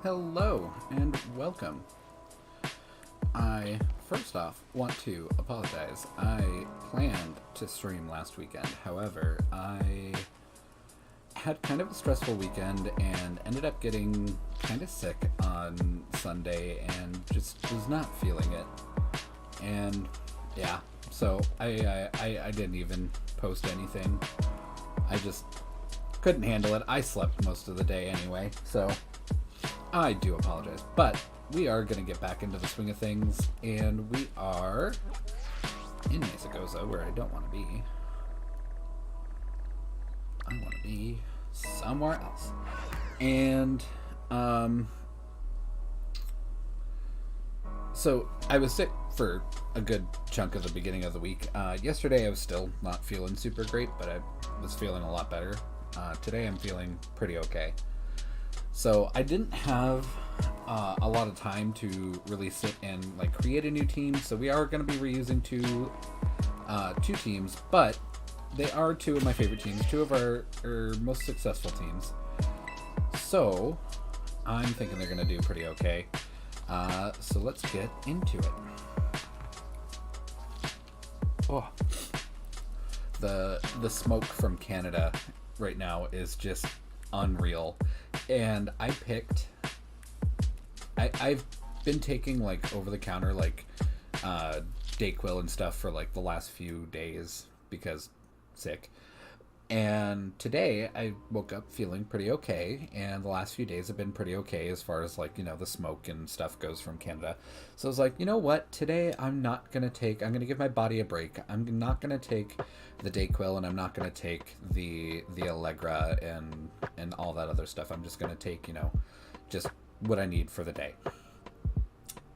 Hello and welcome. I first off want to apologize. I planned to stream last weekend. However, I had kind of a stressful weekend and ended up getting kind of sick on Sunday and just was not feeling it. And yeah, so I didn't even post anything. I just couldn't handle it. I slept most of the day anyway, so I do apologize. But we are going to get back into the swing of things, and we are in Mesa Goza, where I don't want to be. I want to be somewhere else. And, so I was sick for a good chunk of the beginning of the week. Yesterday I was still not feeling super great, but I was feeling a lot better. Today I'm feeling pretty okay. So I didn't have a lot of time to really sit and like create a new team. So we are going to be reusing two teams, but they are two of my favorite teams, two of our most successful teams. So I'm thinking they're going to do pretty okay. So let's get into it. Oh, the smoke from Canada right now is just unreal. And I've been taking like over the counter like Dayquil and stuff for like the last few days because sick. And today I woke up feeling pretty okay, and the last few days have been pretty okay as far as like, you know, the smoke and stuff goes from Canada. So I was like, you know what, today I'm gonna give my body a break. I'm not gonna take the Dayquil, and I'm not gonna take the Allegra and all that other stuff. I'm just gonna take, you know, just what I need for the day.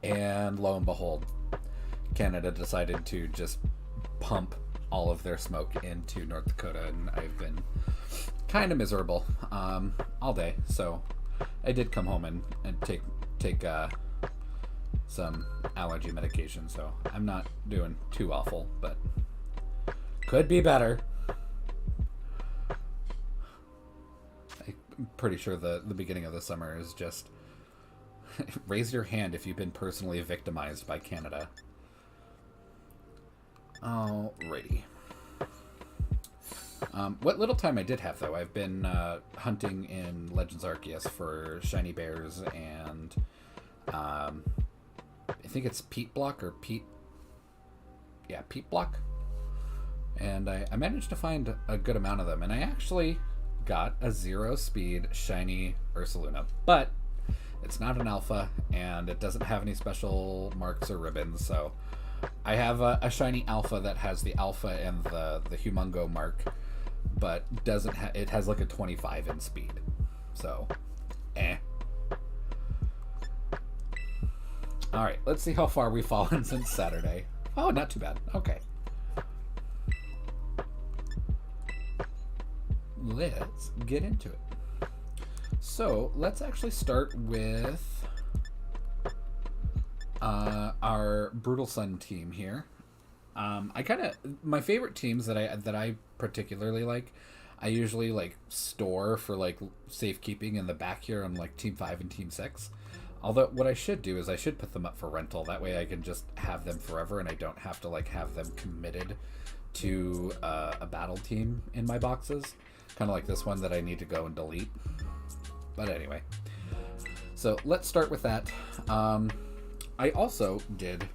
And lo and behold, Canada decided to just pump all of their smoke into North Dakota, and I've been kind of miserable all day. So I did come home and take some allergy medication, so I'm not doing too awful, but could be better. I'm pretty sure the beginning of the summer is just raise your hand if you've been personally victimized by Canada. Alrighty. What little time I did have, though, I've been hunting in Legends Arceus for shiny bears and I think it's peat block or peat block. And I managed to find a good amount of them, and I actually got a 0-speed shiny Ursaluna, but it's not an alpha and it doesn't have any special marks or ribbons, so I have a shiny alpha that has the alpha and the humongo mark, but it has like a 25 in speed. So, Alright, let's see how far we've fallen since Saturday. Oh, not too bad. Okay. Let's get into it. So, let's actually start with our Brutal Sun team here. My favorite teams that I particularly like, I usually like store for like safekeeping in the back here on like Team 5 and Team 6. Although what I should do is I should put them up for rental. That way I can just have them forever and I don't have to like have them committed to a battle team in my boxes. Kind of like this one that I need to go and delete. But anyway, so let's start with that. I also did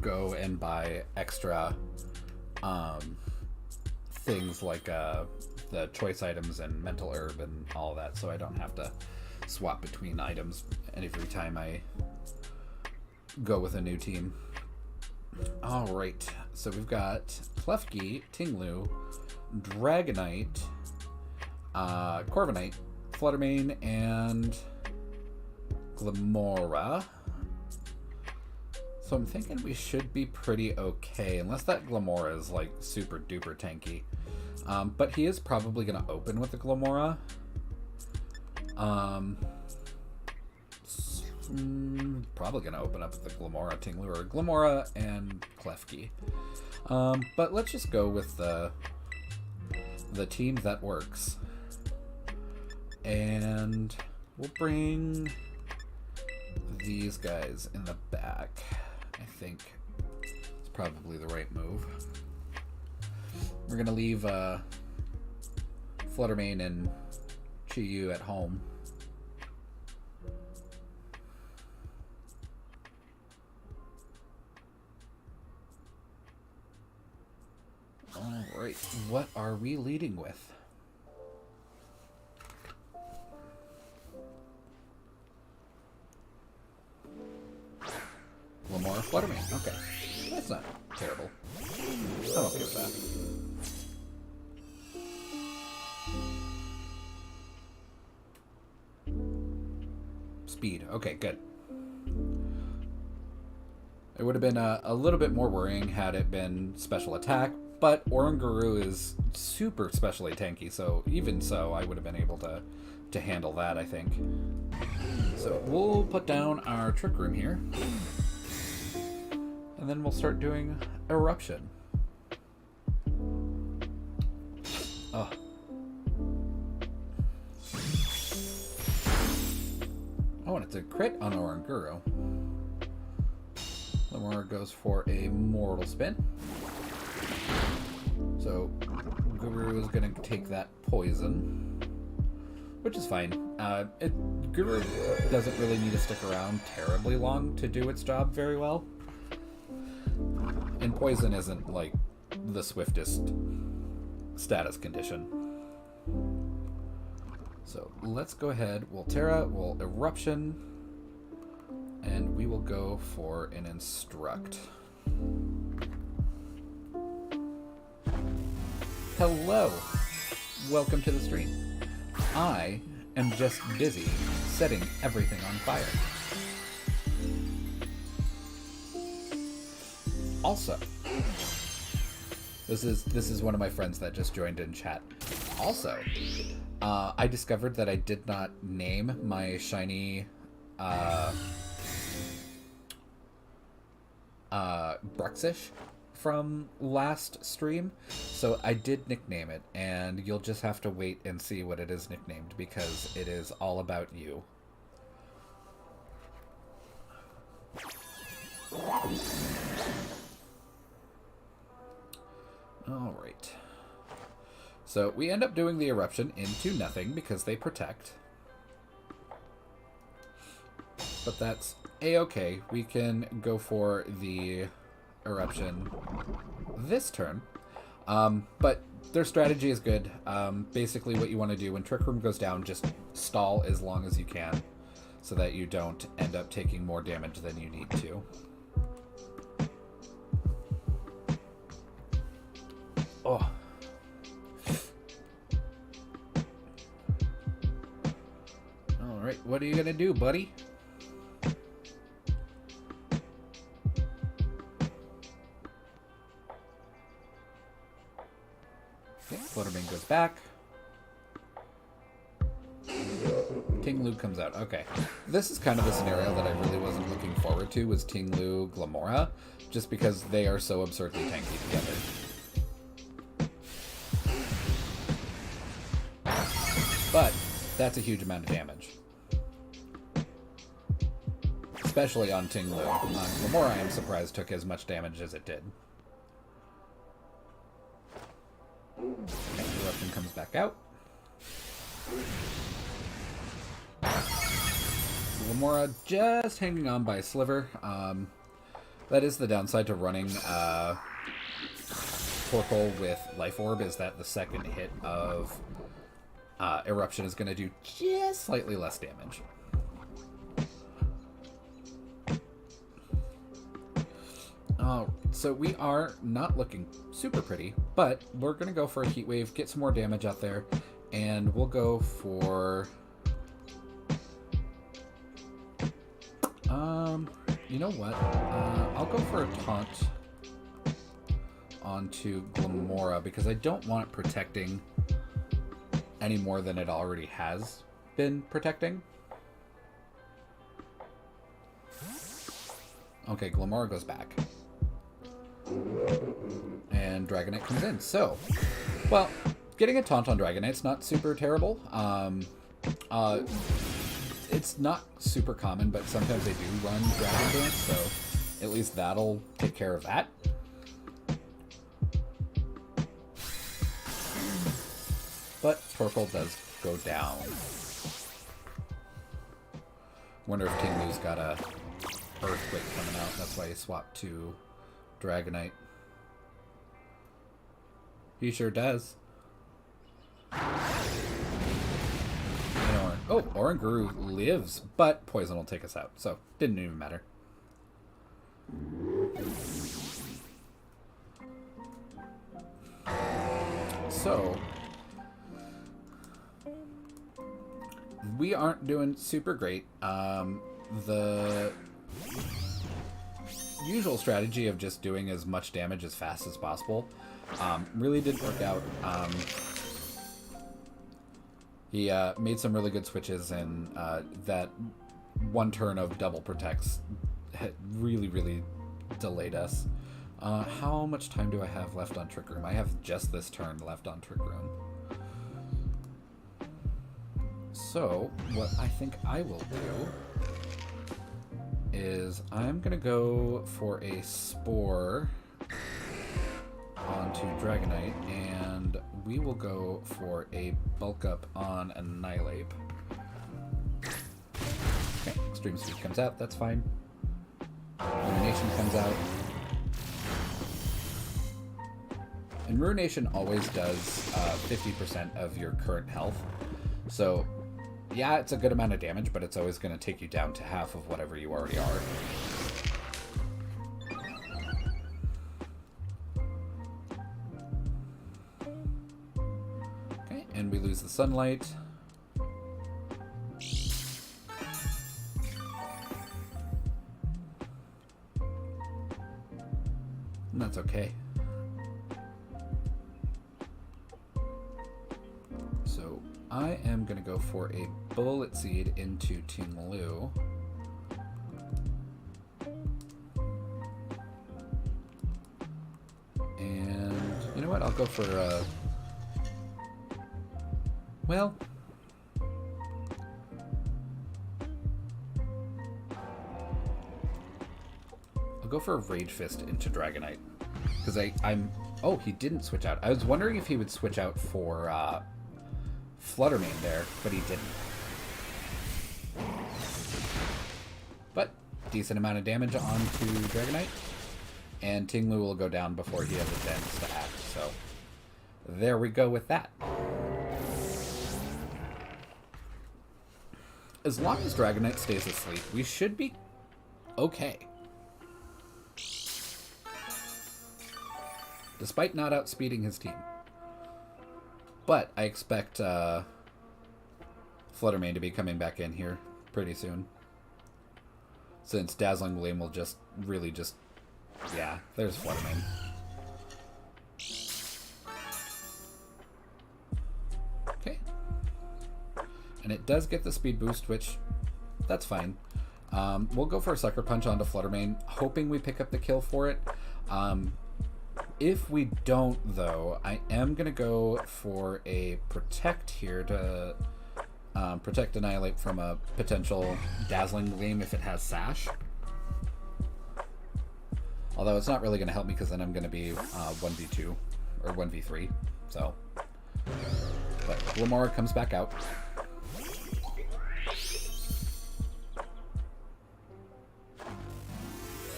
go and buy extra things like the choice items and mental herb and all that, so I don't have to swap between items every time I go with a new team. Alright, so we've got Klefki, Tinglu, Dragonite, Corviknight, Fluttermane, and Glamora. So I'm thinking we should be pretty okay, unless that Glamora is like super duper tanky. But he is probably going to open with the Glamora. Probably going to open up with the Glamora, Tinglu, or Glamora and Klefki. But let's just go with the team that works. And we'll bring these guys in the back. I think it's probably the right move. We're going to leave Fluttermane and Chiyu at home. Alright, what are we leading with? Lamora Fluttermane. Okay. That's not terrible. I'm okay with that. Speed. Okay, good. It would have been a little bit more worrying had it been special attack, but Oranguru is super specially tanky, so even so, I would have been able to handle that, I think. So we'll put down our Trick Room here. And then we'll start doing Eruption. Oh. Oh, and it's a crit on Oranguru. Lamora goes for a Mortal Spin. So Guru is going to take that poison, which is fine. Guru doesn't really need to stick around terribly long to do its job very well. And poison isn't like the swiftest status condition. So let's go ahead. We'll Terra, we'll Eruption, and we will go for an Instruct. Hello! Welcome to the stream. I am just busy setting everything on fire. Also, this is one of my friends that just joined in chat. Also, I discovered that I did not name my shiny Bruxish from last stream, so I did nickname it, and you'll just have to wait and see what it is nicknamed, because it is all about you. Alright. So we end up doing the Eruption into nothing because they protect. But that's a-okay. We can go for the Eruption this turn. But their strategy is good. Basically what you want to do when Trick Room goes down, just stall as long as you can so that you don't end up taking more damage than you need to. Oh. Alright, what are you gonna do, buddy? Okay, Fluttermane goes back. Tinglu comes out. Okay. This is kind of a scenario that I really wasn't looking forward to, was Tinglu Glamora, just because they are so absurdly tanky together. But that's a huge amount of damage. Especially on Tinglu. On Glamora, I am surprised took as much damage as it did. Okay, Eruption comes back out. Glamora just hanging on by a sliver. That is the downside to running Torkoal with Life Orb, is that the second hit of Eruption is going to do just slightly less damage. So we are not looking super pretty, but we're going to go for a Heat Wave, get some more damage out there, and we'll go for... you know what? I'll go for a Taunt onto Glamora, because I don't want it protecting any more than it already has been protecting. Okay, Glamora goes back. And Dragonite comes in. So, well, getting a Taunt on Dragonite's not super terrible. It's not super common, but sometimes they do run Dragon Dance, so at least that'll take care of that. But Torkoal does go down. Wonder if King Lou's got a Earthquake coming out. That's why he swapped to Dragonite. He sure does. Oh, Oranguru lives, but Poison will take us out, so didn't even matter. So, we aren't doing super great. The usual strategy of just doing as much damage as fast as possible really didn't work out. He made some really good switches, and that one turn of double protects really, really delayed us. How much time do I have left on Trick Room? I have just this turn left on Trick Room. So, what I think I will do is I'm going to go for a Spore onto Dragonite, and we will go for a Bulk Up on Annihilate. Okay, Extreme Speed comes out, that's fine. Ruination comes out. And Ruination always does 50% of your current health. So, yeah, it's a good amount of damage, but it's always going to take you down to half of whatever you already are. Okay, and we lose the Sunlight. And that's okay. So I am going to go for a Bullet Seed into Ting Lu. And you know what? I'll go for well, I'll go for a Rage Fist into Dragonite. Because I'm... Oh, he didn't switch out. I was wondering if he would switch out for Flutter Mane there, but he didn't. But decent amount of damage onto Dragonite. And Ting Lu will go down before he has a chance to act. So there we go with that. As long as Dragonite stays asleep, we should be okay. Despite not outspeeding his team. But I expect Flutter Mane to be coming back in here pretty soon. Since Dazzling Gleam will just really just... Yeah, there's Flutter Mane. Okay. And it does get the speed boost, which... That's fine. We'll go for a Sucker Punch onto Flutter Mane, hoping we pick up the kill for it. If we don't, though, I am going to go for a Protect here to protect Annihilate from a potential Dazzling Gleam if it has Sash. Although it's not really going to help me because then I'm going to be 1v2 or 1v3. So, but Lamora comes back out.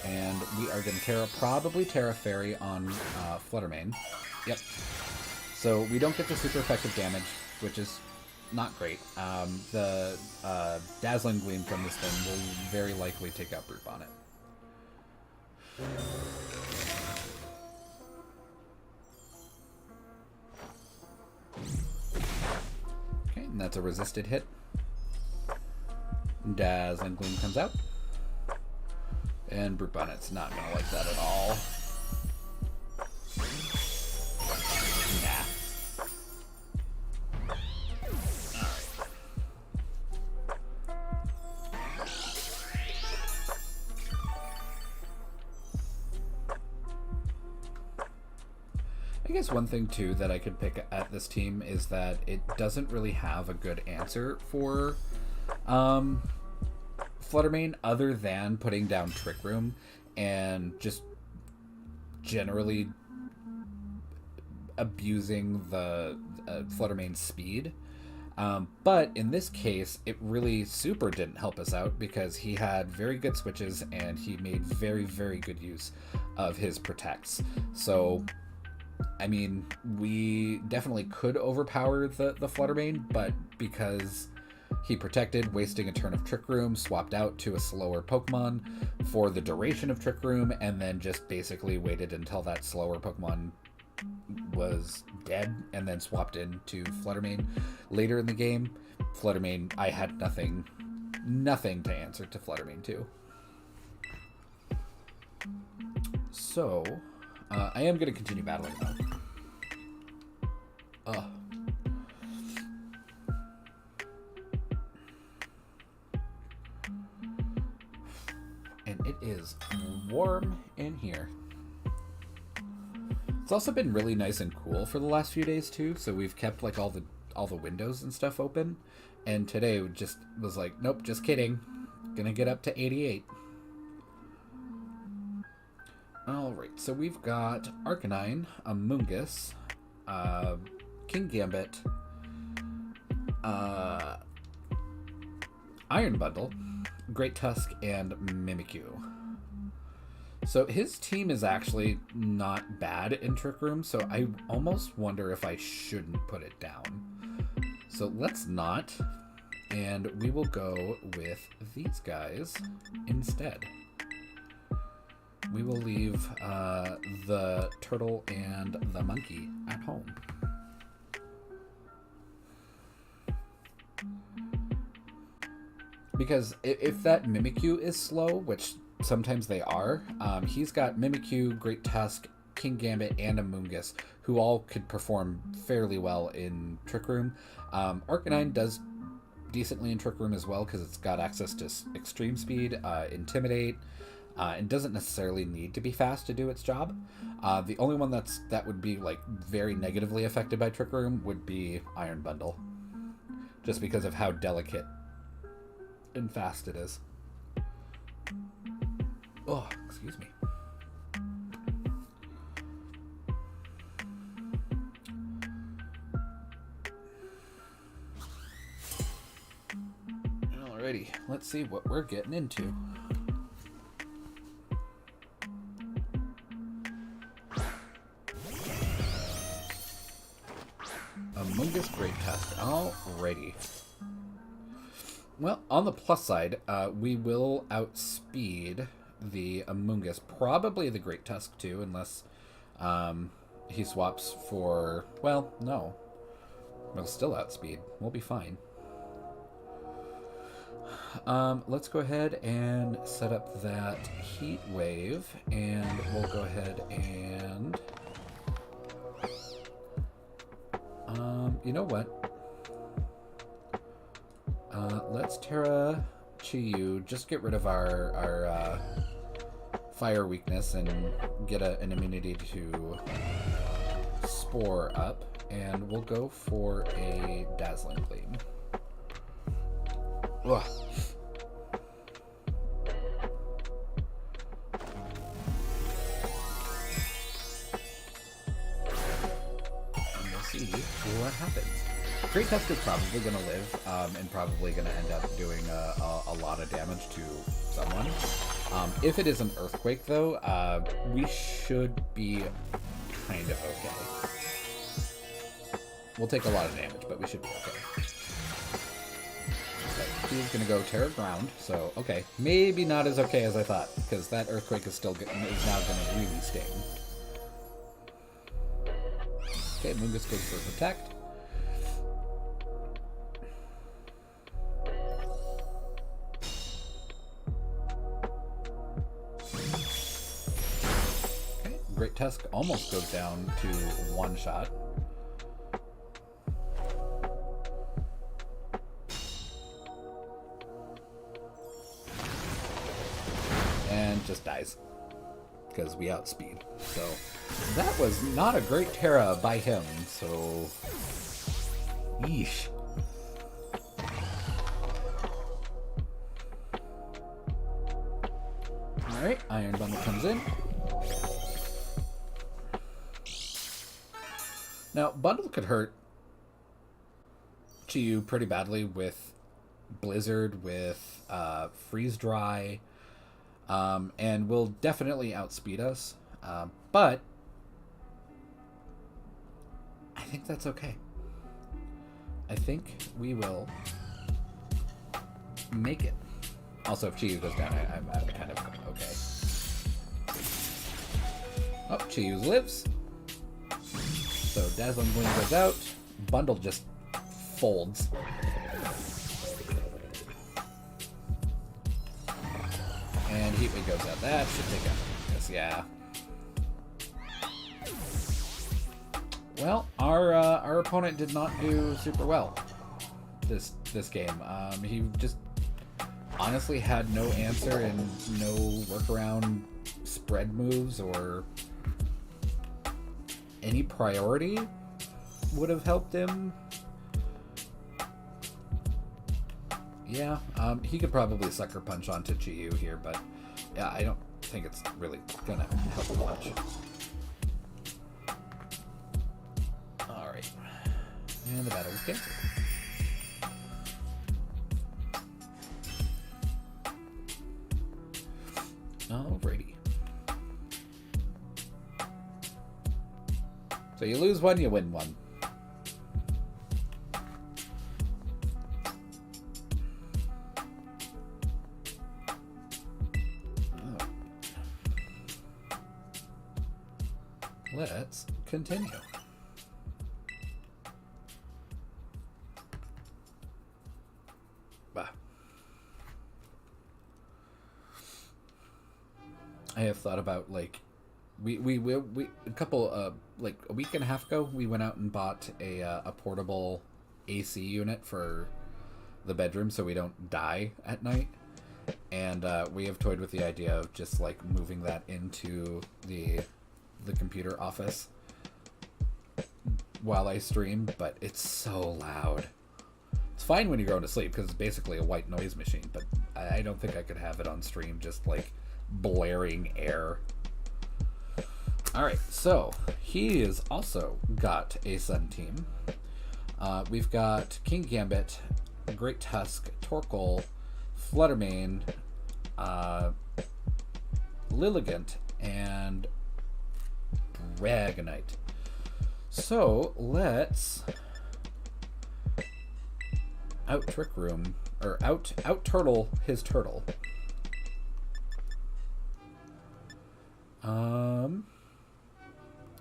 And we are going to probably Terra Fairy on Flutter Mane. Yep. So we don't get the super effective damage, which is not great. The Dazzling Gleam from this thing will very likely take out Brute Bonnet. Okay, and that's a resisted hit. Dazzling Gleam comes out. And Brute Bonnet's not going to like that at all. Nah. I guess one thing, too, that I could pick at this team is that it doesn't really have a good answer for Fluttermane, other than putting down Trick Room and just generally abusing the Fluttermane's speed. But in this case, it really super didn't help us out because he had very good switches and he made very, very good use of his protects. So, I mean, we definitely could overpower the Fluttermane, but because he protected, wasting a turn of Trick Room, swapped out to a slower Pokemon for the duration of Trick Room, and then just basically waited until that slower Pokemon was dead and then swapped into Fluttermane later in the game. Fluttermane, I had nothing to answer to Fluttermane 2. So, I am going to continue battling though. And it is warm in here. It's also been really nice and cool for the last few days too, so we've kept like all the windows and stuff open. And today we just was like, nope, just kidding. Gonna get up to 88. Alright, so we've got Arcanine, Amoonguss, King Gambit, Iron Bundle, Great Tusk, and Mimikyu. So his team is actually not bad in Trick Room, so I almost wonder if I shouldn't put it down. So let's not, and we will go with these guys instead. We will leave the turtle and the monkey at home. Because if that Mimikyu is slow, which sometimes they are, he's got Mimikyu, Great Tusk, King Gambit, and Amoonguss, who all could perform fairly well in Trick Room. Arcanine does decently in Trick Room as well, because it's got access to Extreme Speed, Intimidate, and doesn't necessarily need to be fast to do its job. The only one that would be like very negatively affected by Trick Room would be Iron Bundle, just because of how delicate and fast it is. Oh, excuse me. Alrighty, let's see what we're getting into. Amoonguss Great Tusk. Alrighty. Well, on the plus side, we will outspeed the Amoonguss, probably the Great Tusk too, unless he swaps for, well, no. We'll still outspeed. We'll be fine. Let's go ahead and set up that Heat Wave, and we'll go ahead and... you know what? Let's Terra Chiyu, just get rid of our fire weakness and get an immunity to Spore up, and we'll go for a Dazzling Gleam. Ugh. And we'll see what happens. Great Tusk is probably going to live, and probably going to end up doing a lot of damage to someone. If it is an Earthquake, though, we should be kind of okay. We'll take a lot of damage, but we should be okay. Okay, he's going to go Terra Ground, so okay. Maybe not as okay as I thought, because that Earthquake is now going to really sting. Okay, Amoonguss goes for Protect. Great Tusk almost goes down to one shot. And just dies. Because we outspeed. So that was not a great Terra by him, so... Yeesh. Alright, Iron Bundle comes in. Now, Bundle could hurt Chi-Yu pretty badly with Blizzard, with Freeze Dry, and will definitely outspeed us. But I think that's okay. I think we will make it. Also, if Chi-Yu goes down, I'm kind of okay. Oh, Chi-Yu lives. So Dazzling Gleam goes out. Bundle just folds. And Heatwave goes out. That should take out this, yeah. Well, our opponent did not do super well this game. He just honestly had no answer and no workaround spread moves or any priority would have helped him. Yeah, he could probably sucker punch onto Chi-Yu here, but yeah, I don't think it's really gonna help much. Alright. And the battle is canceled. Alrighty. So you lose one, you win one. Let's continue. Bah. I have thought about, like, we a couple like a week and a half ago we went out and bought a portable AC unit for the bedroom so we don't die at night, and we have toyed with the idea of just like moving that into the computer office while I stream, but it's so loud. It's fine when you're going to sleep because it's basically a white noise machine, but I don't think I could have it on stream just like blaring air. Alright, so he has also got a Sun team. We've got King Gambit, Great Tusk, Torkoal, Fluttermane, Lilligant, and Dragonite. So let's out Trick Room, or out Turtle his turtle.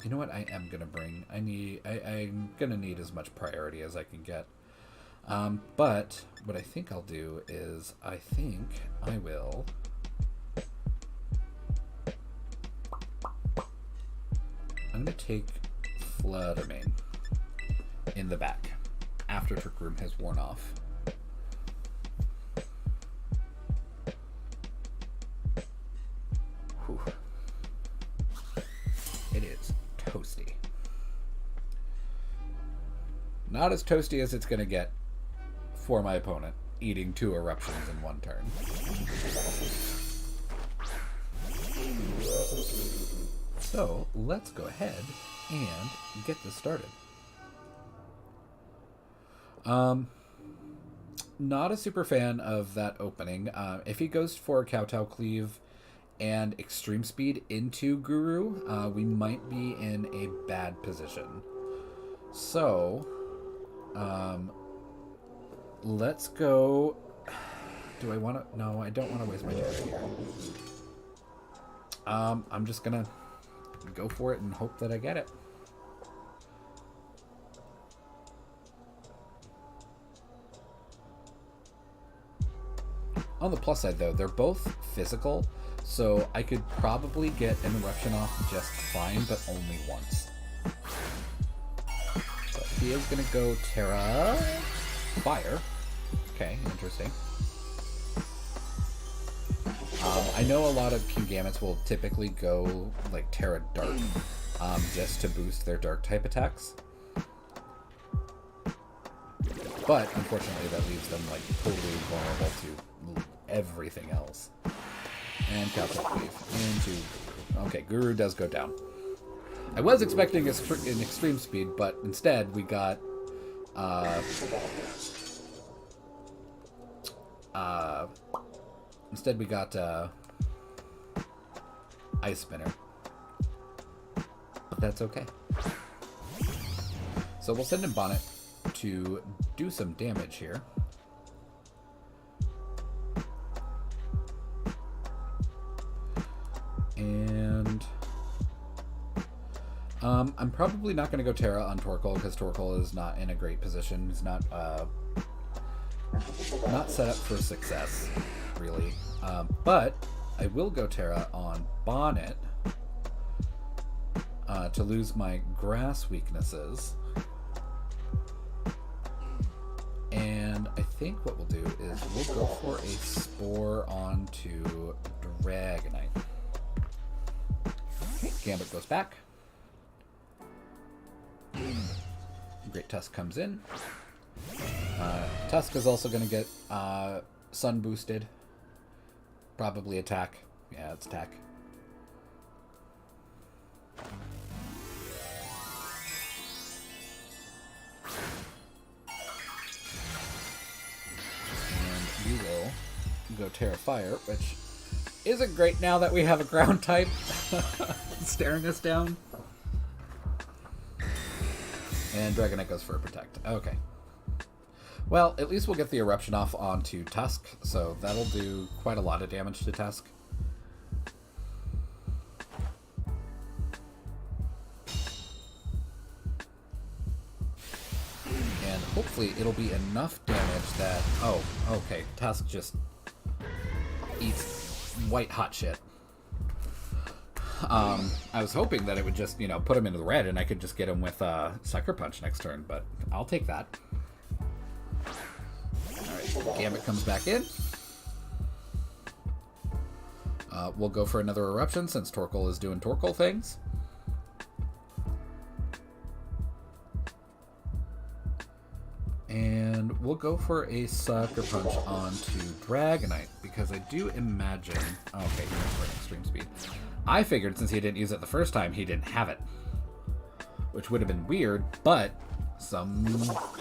You know what I am gonna bring? I'm gonna need as much priority as I can get. But what I think I'll do is I think I will I'm gonna take Fluttermane in the back after Trick Room has worn off. Whew. It is toasty. Not as toasty as it's gonna get for my opponent, eating 2 eruptions in 1 turn. So let's go ahead and get this started. Not a super fan of that opening. If he goes for Kowtow Cleave and Extreme Speed into Guru, we might be in a bad position. So, let's go. Do I want to? No, I don't want to waste my turn here. I'm just gonna go for it and hope that I get it. On the plus side, though, they're both physical, so I could probably get an eruption off just fine, but only once. So he is going to go Terra Fire. Okay, interesting. I know a lot of King Gambits will typically go like Terra Dark, just to boost their Dark type attacks. But unfortunately, that leaves them like totally vulnerable to everything else. And Caltech Wave. Into... Okay, Guru does go down. I was expecting an extreme speed, but instead we got... Instead we got... Ice Spinner. But that's okay. So we'll send in Bonnet to do some damage here. And I'm probably not going to go Terra on Torkoal because Torkoal is not in a great position. He's not set up for success, really. But I will go Terra on Bonnet to lose my grass weaknesses. And I think what we'll do is we'll go for a Spore onto Dragonite. Okay, Gambit goes back. Great Tusk comes in. Tusk is also going to get Sun boosted. Probably attack. Yeah, it's attack. And we will go Terra Fire, which isn't great now that we have a ground type staring us down. And Dragonite goes for a Protect. Okay. Well, at least we'll get the Eruption off onto Tusk, so that'll do quite a lot of damage to Tusk. And hopefully it'll be enough damage that... Oh, okay. Tusk just eats white hot shit. I was hoping that it would just, put him into the red and I could just get him with Sucker Punch next turn, but I'll take that. Alright, Gambit comes back in. We'll go for another Eruption since Torkoal is doing Torkoal things. And we'll go for a Sucker Punch onto Dragonite because I do imagine... Okay, he went for an Extreme Speed. I figured since he didn't use it the first time, he didn't have it. Which would have been weird, but some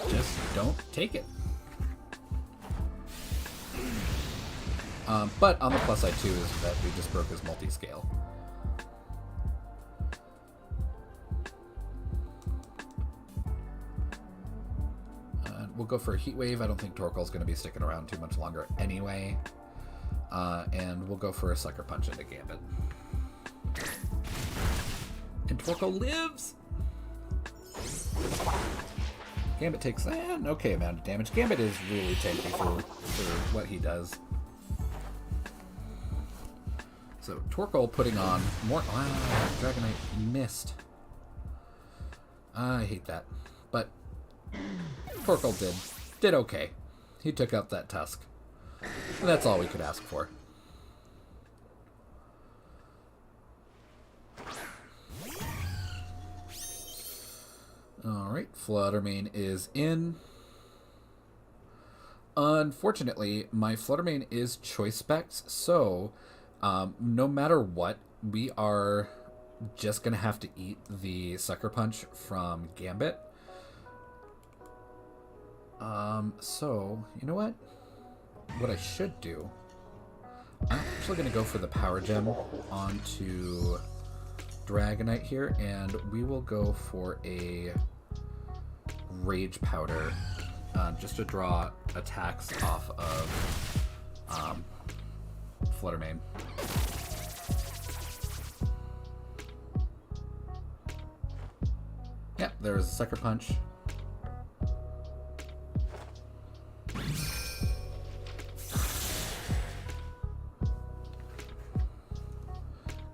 just don't take it. But on the plus side too is that we just broke his multi-scale. We'll go for a Heat Wave. I don't think Torkoal's going to be sticking around too much longer anyway. And we'll go for a Sucker Punch into Gambit. And Torkoal lives! Gambit takes an okay amount of damage. Gambit is really tanky for what he does. So Torkoal putting on more... Dragonite missed. I hate that. But Torkoal did okay. He took out that Tusk. And that's all we could ask for. Alright, Fluttermane is in. Unfortunately, my Fluttermane is choice specs, so no matter what, we are just going to have to eat the Sucker Punch from Gambit. So, you know what? What I should do, I'm actually going to go for the Power Gem onto Dragonite here, and we will go for a Rage Powder just to draw attacks off of Fluttermane. Yep, there's a Sucker Punch.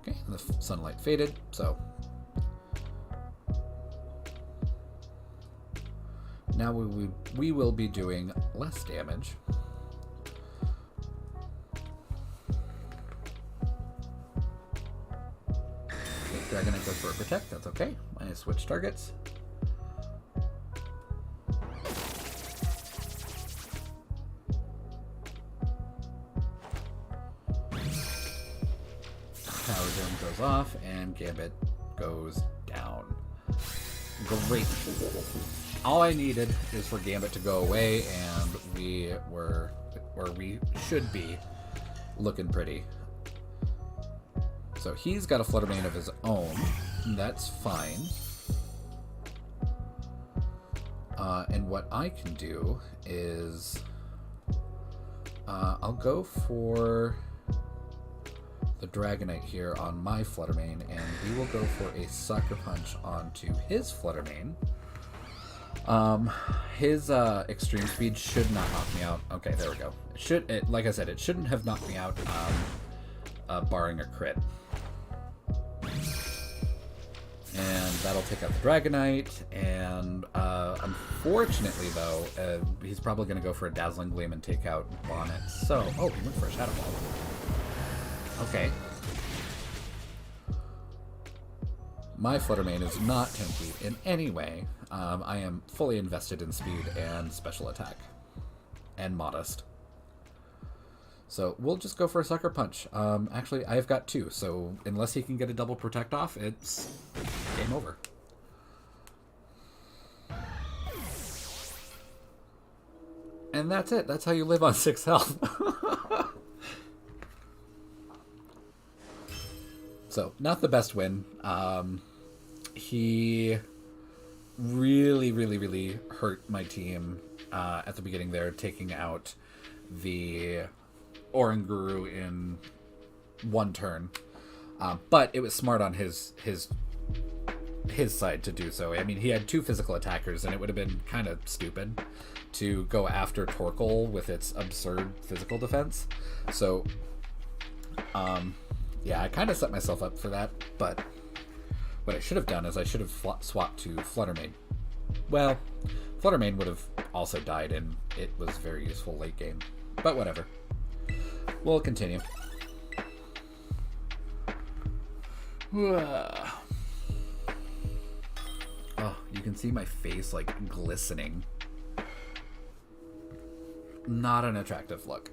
Okay, and the sunlight faded, so now we will be doing less damage. Okay, Dragonite goes for a Protect, that's okay. I switch targets. Zone goes off, and Gambit goes down. Great. All I needed is for Gambit to go away, and we should be looking pretty. So he's got a Flutter Mane of his own. That's fine. And what I can do is I'll go for the Dragonite here on my Flutter Mane, and we will go for a Sucker Punch onto his Flutter Mane. His extreme speed should not knock me out. Okay, there we go. Like I said, it shouldn't have knocked me out, barring a crit. And that'll take out the Dragonite, and unfortunately though, he's probably going to go for a Dazzling Gleam and take out Bonnet. So, oh, he went for a Shadow Ball. Okay. My Flutter Mane is not tanky in any way. I am fully invested in speed and special attack. And modest. So we'll just go for a Sucker Punch. Actually, I've got 2, so unless he can get a double protect off, it's game over. And that's it. That's how you live on 6 health. So, not the best win. He really hurt my team at the beginning there, taking out the Oranguru in 1 turn. But it was smart on his side to do so. I mean, he had 2 physical attackers, and it would have been kind of stupid to go after Torkoal with its absurd physical defense. So, yeah, I kind of set myself up for that, but what I should have done is I should have swapped to Flutter Mane. Well, Flutter Mane would have also died, and it was very useful late game. But whatever. We'll continue. Oh, you can see my face, like, glistening. Not an attractive look.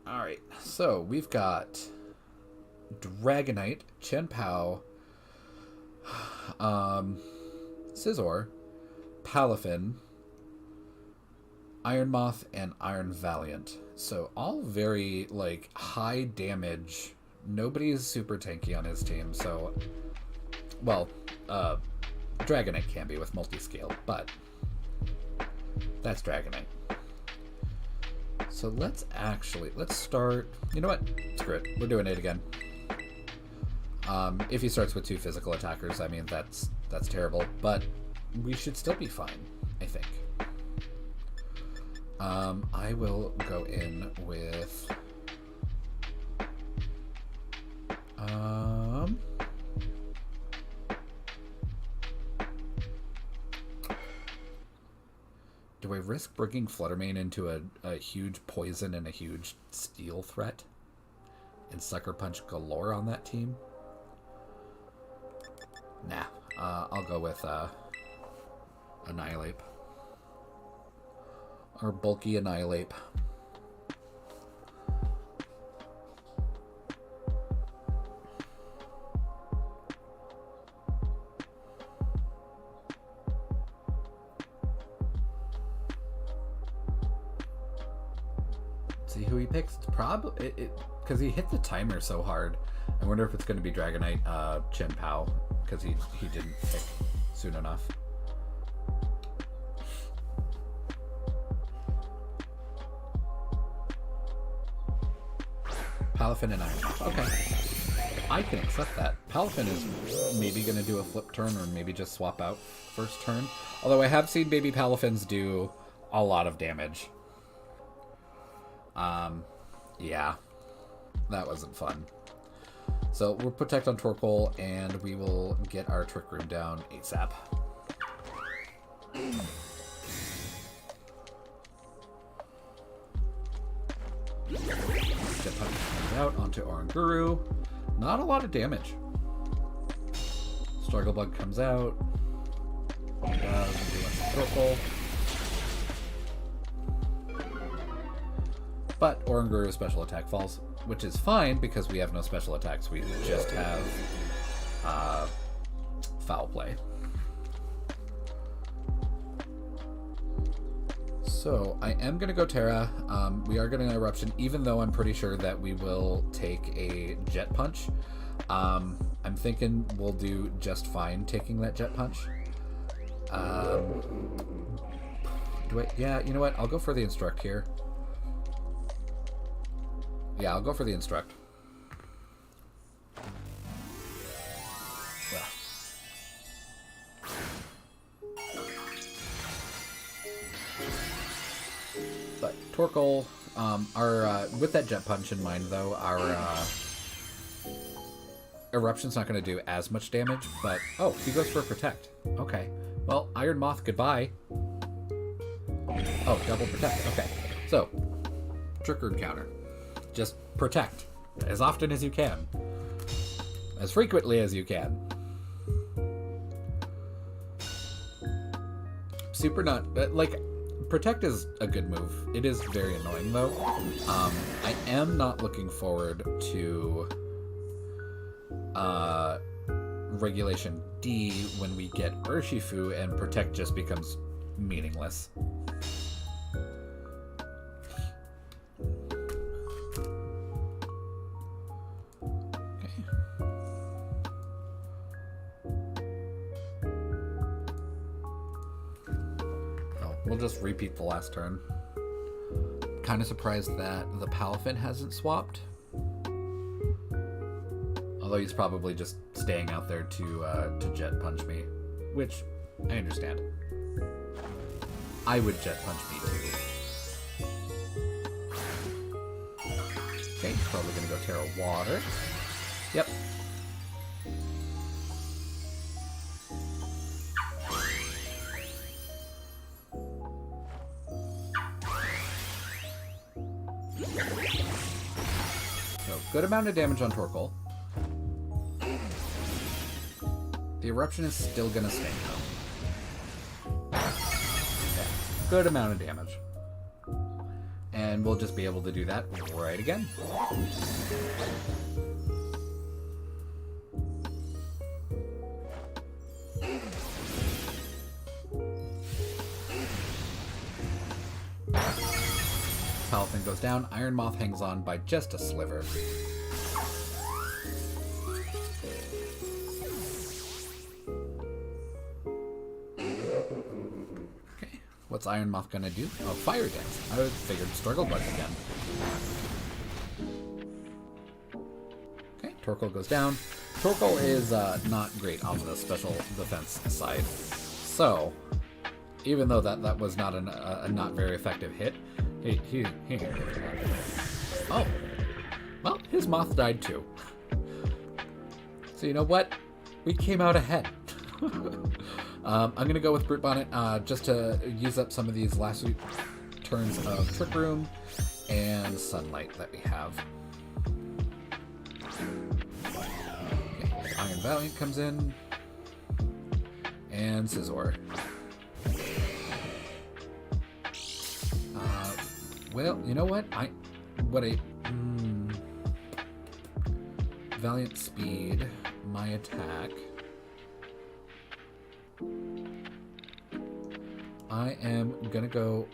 Alright, so we've got Dragonite, Chien-Pao, Scizor, Palafin, Iron Moth, and Iron Valiant. So all very, like, high damage. Nobody's super tanky on his team, so... Well, Dragonite can be with multi-scale, but... That's Dragonite. So let's start... You know what? Screw it. We're doing it again. If he starts with 2 physical attackers, I mean, that's terrible, but we should still be fine, I think. I will go in with... Do I risk bringing Flutter Mane into a huge poison and a huge steel threat? And Sucker Punch galore on that team? Nah. I'll go with Annihilate. Or bulky Annihilate. See who he picks. It's probably because he hit the timer so hard. I wonder if it's going to be Dragonite, Chien-Pao, because he didn't pick soon enough. Palafin and Iron Moth. Okay. I can accept that. Palafin is maybe going to do a flip turn or maybe just swap out first turn. Although I have seen baby Palafins do a lot of damage. Yeah. That wasn't fun. So we'll protect on Torkoal and we will get our Trick Room down ASAP. Jet Punch comes out onto Oranguru. Not a lot of damage. Struggle Bug comes out. Torkoal. But Oranguru's special attack falls. which is fine because we have no special attacks. We just have foul play. So I am going to go Terra. We are getting an Eruption, even though I'm pretty sure that we will take a Jet Punch. I'm thinking we'll do just fine taking that Jet Punch. Yeah, you know what? I'll go for the Instruct here. Yeah, I'll go for the Instruct. Yeah. But Torkoal, with that Jet Punch in mind, though, our Eruption's not going to do as much damage, but... Oh, he goes for Protect. Okay. Well, Iron Moth, goodbye. Oh, double Protect. Okay. So, Trick Room counter. Just Protect. As often as you can. As frequently as you can. Super not... Like, Protect is a good move. It is very annoying, though. I am not looking forward to... Regulation D when we get Urshifu and Protect just becomes meaningless. Okay. Oh, we'll just repeat the last turn. Kind of surprised that the Palafin hasn't swapped. Although he's probably just staying out there to Jet Punch me, which I understand. I would Jet Punch me too. Okay, he's probably gonna go Terra Water. Yep. So, good amount of damage on Torkoal. The Eruption is still gonna stay, though. Okay. Good amount of damage. And we'll just be able to do that right again. Palafin goes down. Iron Moth hangs on by just a sliver. What's Iron Moth gonna do? Oh, Fire Dance. I figured Struggle Bug again. Okay, Torkoal goes down. Torkoal is not great on the special defense side. So, even though that was not a not very effective hit, oh, well, his Moth died too. So you know what? We came out ahead. I'm going to go with Brute Bonnet just to use up some of these last turns of Trick Room and Sunlight that we have. Okay, Iron Valiant comes in. And Scizor. Well, you know what? Valiant Speed, my attack. I am gonna go,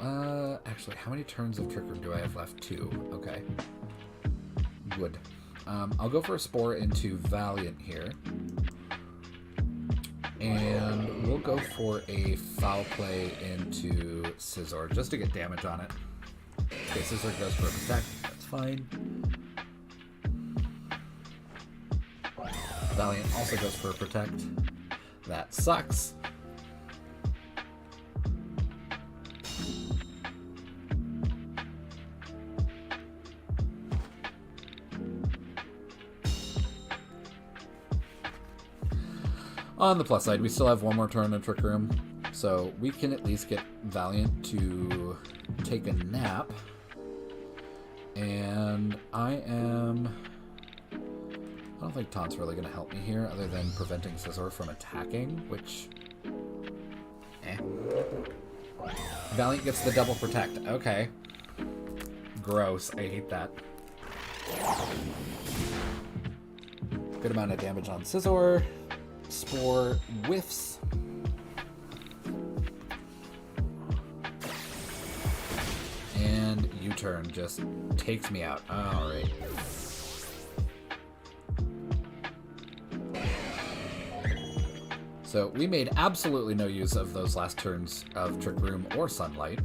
actually, how many turns of Trick Room do I have left? 2. Okay. Good. I'll go for a Spore into Valiant here. And we'll go for a Foul Play into Scizor, just to get damage on it. Okay, Scizor goes for a Protect, that's fine. Valiant also goes for a Protect. That sucks. On the plus side, we still have one more turn in Trick Room, so we can at least get Valiant to take a nap. And I don't think Taunt's really going to help me here, other than preventing Scizor from attacking, which... Valiant gets the double Protect. Okay. Gross. I hate that. Good amount of damage on Scizor. Spore whiffs. And U-turn just takes me out. Alright. So we made absolutely no use of those last turns of Trick Room or Sunlight.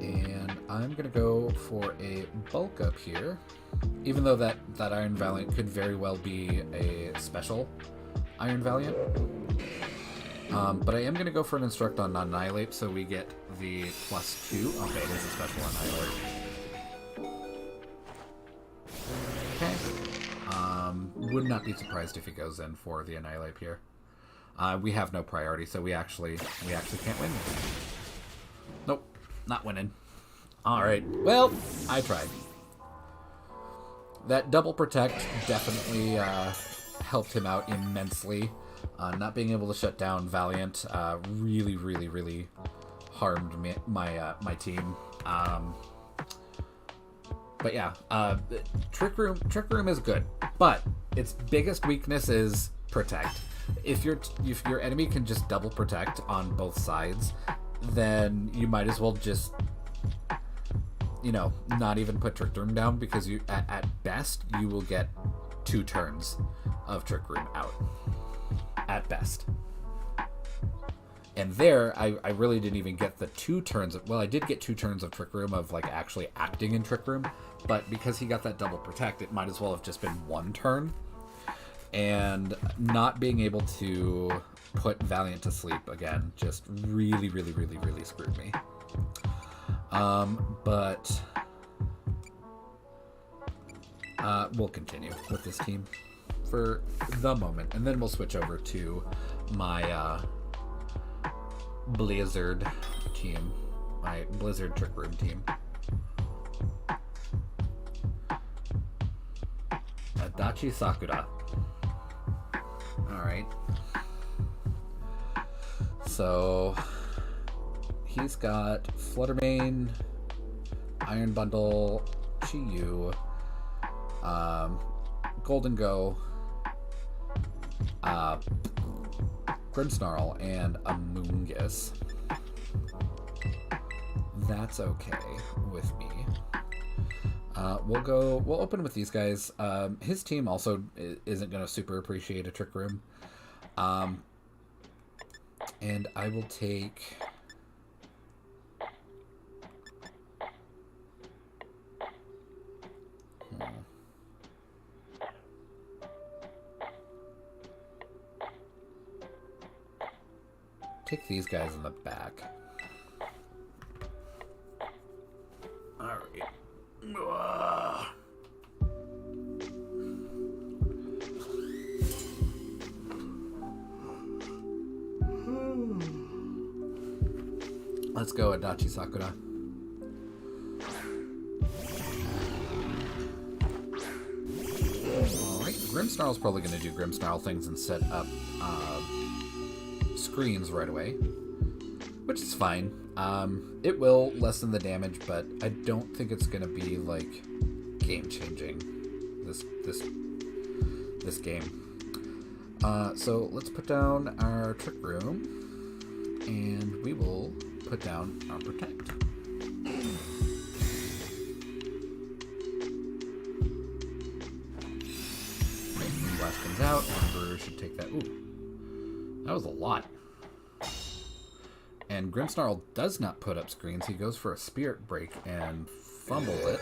And I'm going to go for a bulk up here. Even though that Iron Valiant could very well be a special Iron Valiant. But I am going to go for an Instruct on Annihilate, so we get the +2. Okay, it is a special Annihilate. Okay. Would not be surprised if he goes in for the Annihilate here. We have no priority, so we actually can't win. Nope, not winning. Alright, well, I tried. That double protect definitely helped him out immensely. Not being able to shut down Valiant really, really, really harmed my team. But yeah, Trick Room is good, but its biggest weakness is protect. If your enemy can just double protect on both sides, then you might as well just, you know, not even put Trick Room down, because you at best you will get 2 turns of Trick Room out. At best. And there, I really didn't even get the 2 turns of, well, I did get 2 turns of Trick Room of like actually acting in Trick Room, but because he got that double protect, it might as well have just been 1 turn. And not being able to put Valiant to sleep again just really, really, really, really screwed me. But we'll continue with this team for the moment, and then we'll switch over to my Blizzard team, my Blizzard Trick Room team. Adachi Sakura. Alright. So he's got Fluttermane, Iron Bundle, Chi-Yu, Golden Go, Grimmsnarl, and Amoonguss. That's okay with me. We'll open with these guys. His team also isn't going to super appreciate a Trick Room. And I will take... Take these guys in the back. Alright. Let's go, Adachi Sakura. Alright, Grimmsnarl's probably going to do Grimmsnarl things and set up screens right away, which is fine. It will lessen the damage, but I don't think it's going to be like game-changing this game. So let's put down our Trick Room, and we will put down our Protect. Blast comes out. Emperor should take that. Ooh, that was a lot. And Grimmsnarl does not put up screens. He goes for a Spirit Break and fumbles it.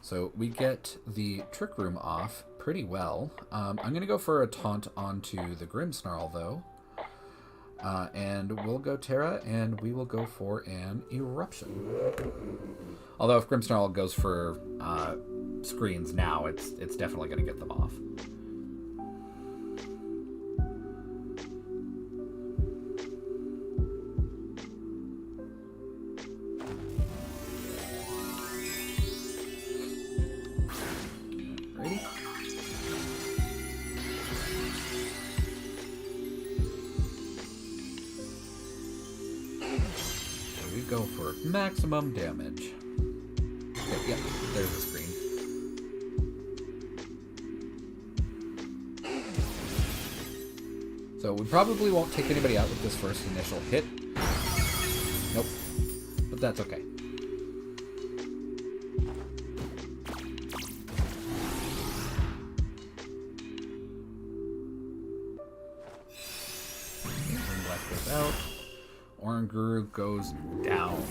So we get the Trick Room off pretty well. I'm going to go for a Taunt onto the Grimmsnarl, though. And we'll go Terra, and we will go for an Eruption. Although if Grimmsnarl goes for screens now, it's definitely going to get them off. maximum damage. Okay, yep, there's the screen. So we probably won't take anybody out with this first initial hit. Nope. But that's okay. Black goes out. Oranguru goes down.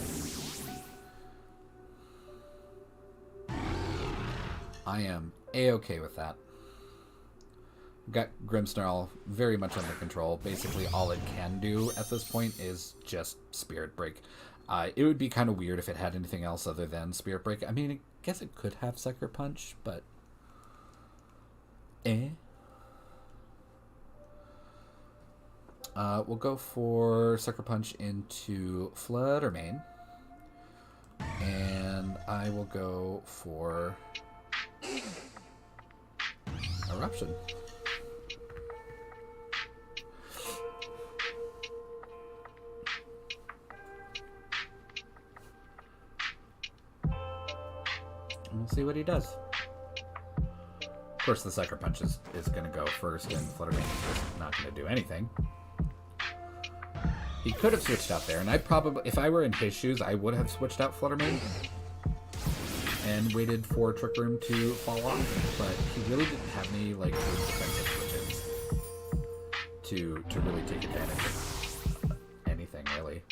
I am A-okay with that. Got Grimmsnarl very much under control. Basically, all it can do at this point is just Spirit Break. It would be kind of weird if it had anything else other than Spirit Break. I mean, I guess it could have Sucker Punch, but... We'll go for Sucker Punch into Fluttermane. And I will go for Eruption. And we'll see what he does. Of course, the Sucker Punch is going to go first, and Fluttermane is just not going to do anything. He could have switched out there, and I probably, if I were in his shoes, I would have switched out Fluttermane and waited for Trick Room to fall off, but he really didn't have any, like, good defensive switches to really take advantage of anything, really.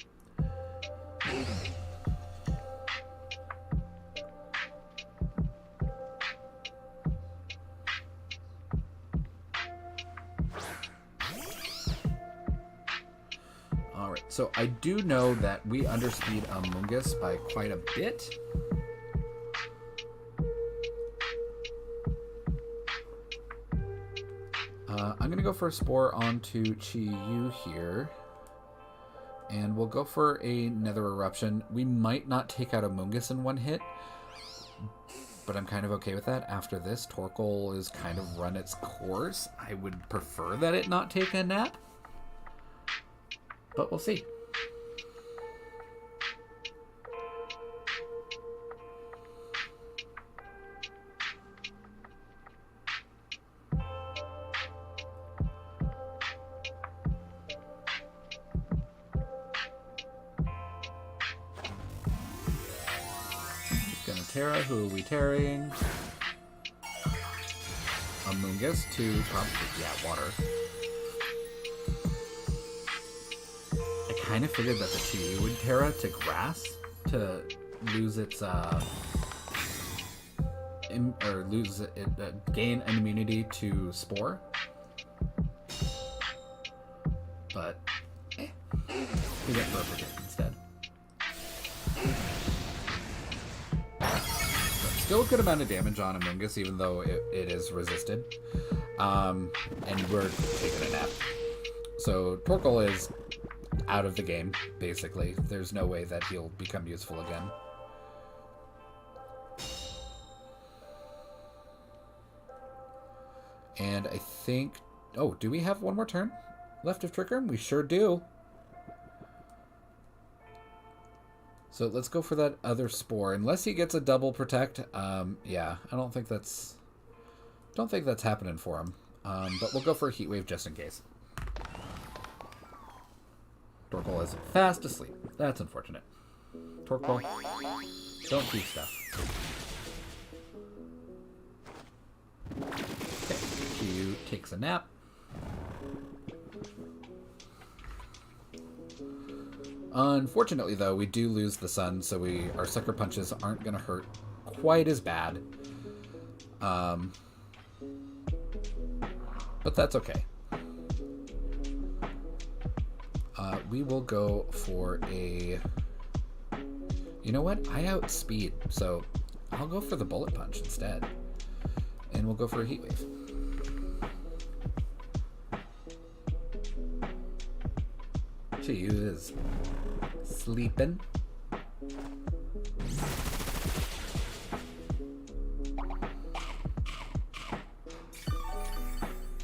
Alright, so I do know that we underspeed Amoonguss by quite a bit. I'm going to go for a Spore onto Chi-Yu here. And we'll go for a Nether Eruption. We might not take out Amoonguss in one hit, but I'm kind of okay with that. After this, Torkoal is kind of run its course. I would prefer that it not take a nap, but we'll see. Terra, who are we tearing? Amoonguss to probably, yeah, water. I kind of figured that the Chi would Terra to grass to lose its gain an immunity to Spore. But we get Perfect instead. Still a good amount of damage on Amoonguss, even though it is resisted. And we're taking a nap. So Torkoal is out of the game, basically. There's no way that he'll become useful again. And I think... Oh, do we have one more turn left of Trick Room? We sure do. So let's go for that other Spore. Unless he gets a double protect, yeah, I don't think that's happening for him. But we'll go for a Heat Wave just in case. Torkoal is fast asleep. That's unfortunate. Torkoal, don't do stuff. Okay, Q takes a nap. Unfortunately, though, we do lose the sun, so our Sucker Punches aren't going to hurt quite as bad. But that's okay. We will go for a... You know what? I outspeed, so I'll go for the Bullet Punch instead. And we'll go for a Heat Wave. Chi-Yu is sleeping.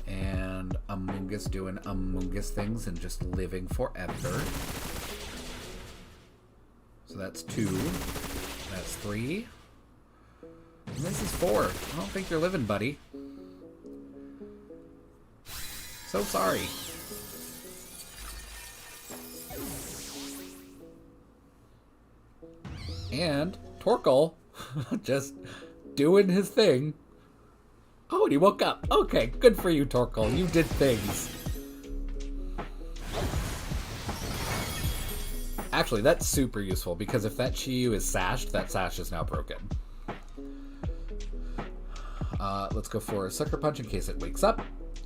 And Amoonguss doing Amoonguss things and just living forever. So that's 2. That's 3. And this is 4. I don't think you're living, buddy. So sorry. And Torkoal just doing his thing. Oh, and he woke up. Okay, good for you, Torkoal. You did things. Actually, that's super useful, because if that Chi-Yu is sashed, that sash is now broken. Let's go for a Sucker Punch in case it wakes up.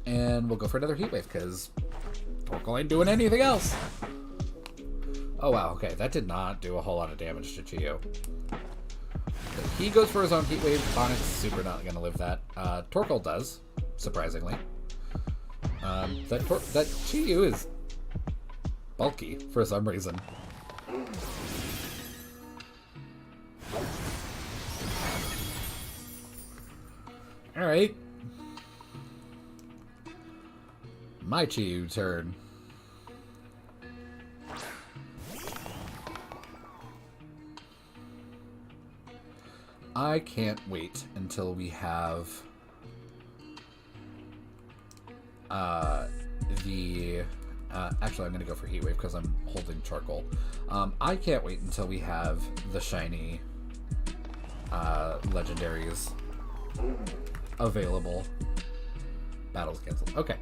And we'll go for another Heat Wave, because Torkoal ain't doing anything else. Oh, wow. Okay, that did not do a whole lot of damage to Chi-Yu. He goes for his own Heat Wave. Bonet's super not going to live that. Torkoal does, surprisingly. That Chi-Yu is bulky for some reason. Alright. My Chi-Yu turn. I can't wait until we have actually I'm going to go for Heat Wave because I'm holding Charcoal. I can't wait until we have the shiny legendaries available. Battle's canceled. Okay.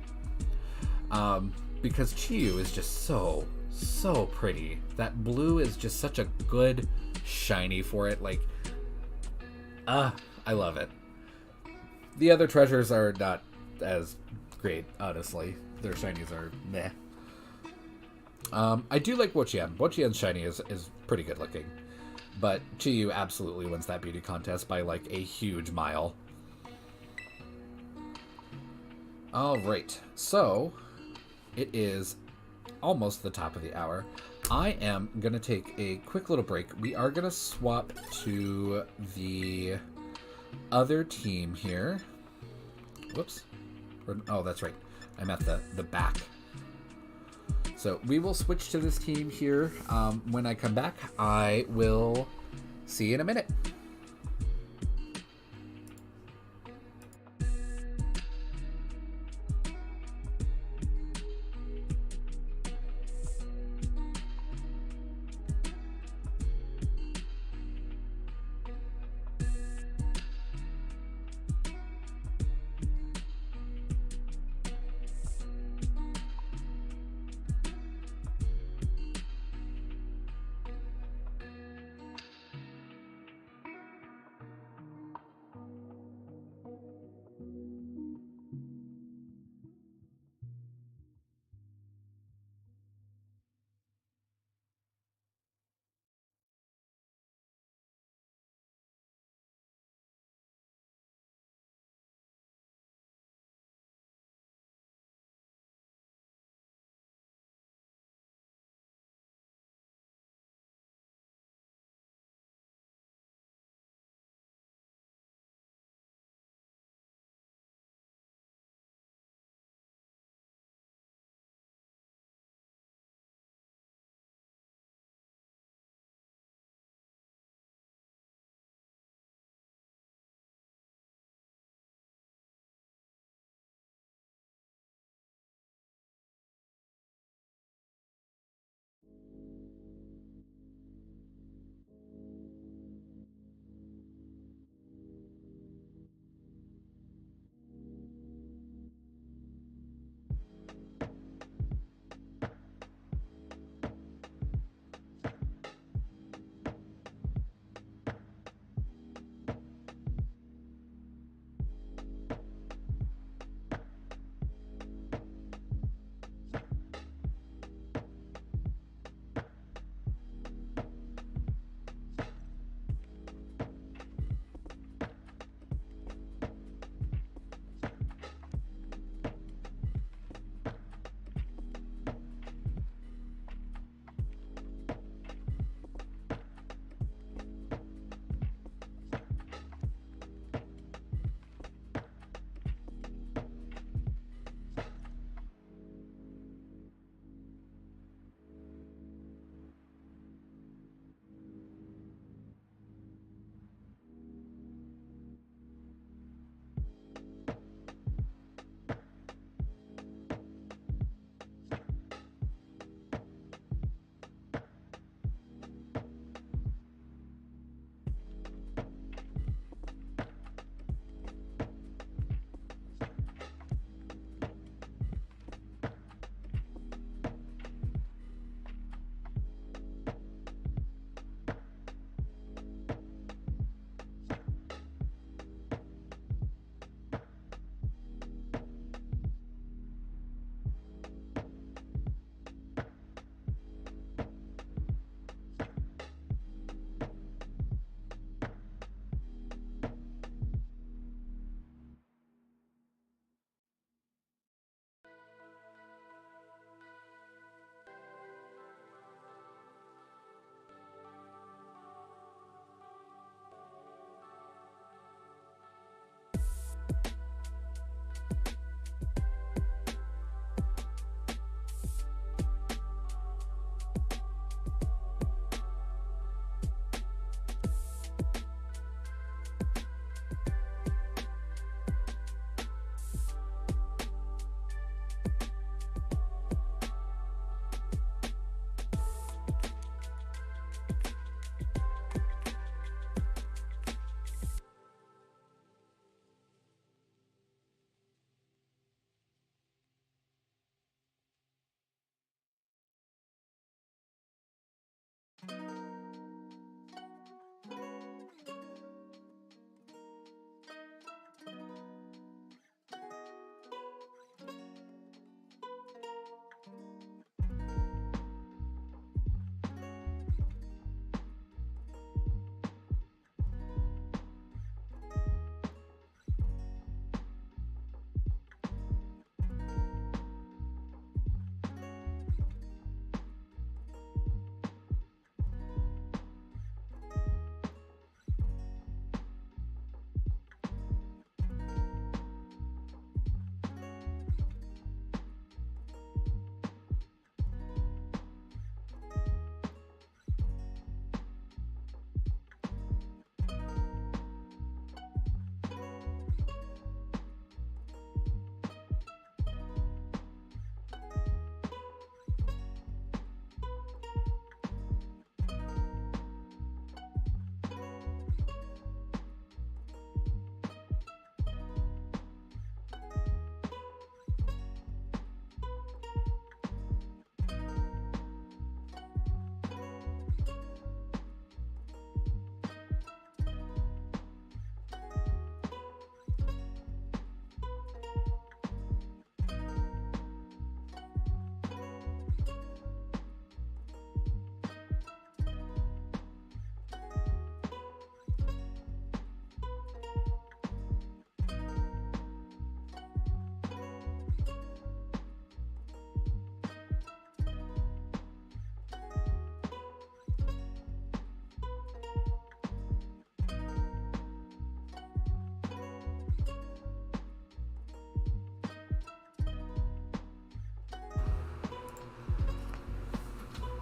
Because Chi-Yu is just so pretty. That blue is just such a good shiny for it. Like, I love it. The other treasures are not as great, honestly. Their shinies are meh. I do like Wo-Chien. Wo-Chien's shiny is pretty good looking. But Chi-Yu absolutely wins that beauty contest by like a huge mile. Alright, so it is almost the top of the hour. I am going to take a quick little break. We are going to swap to the other team here. Whoops. Oh, that's right. I'm at the back. So we will switch to this team here. When I come back, I will see you in a minute.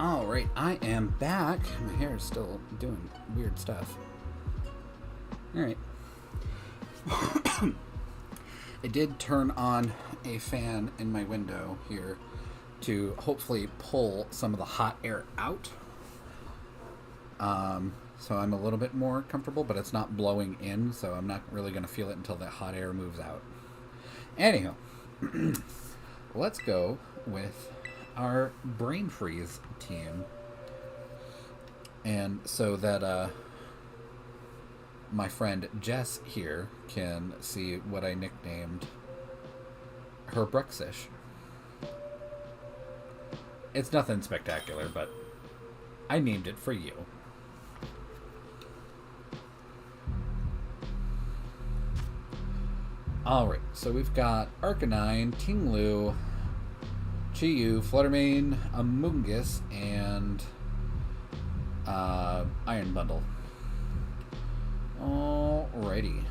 Alright, I am back. My hair is still doing weird stuff. Alright. I did turn on a fan in my window here to hopefully pull some of the hot air out. So I'm a little bit more comfortable, but it's not blowing in, so I'm not really going to feel it until the hot air moves out. Anyhow, let's go with our brain freeze team. And so that my friend Jess here can see what I nicknamed her Bruxish. It's nothing spectacular, but I named it for you. Alright, so we've got Arcanine, Tinglu, Chiyu, Fluttermane, Amoonguss, and Iron Bundle. Alrighty.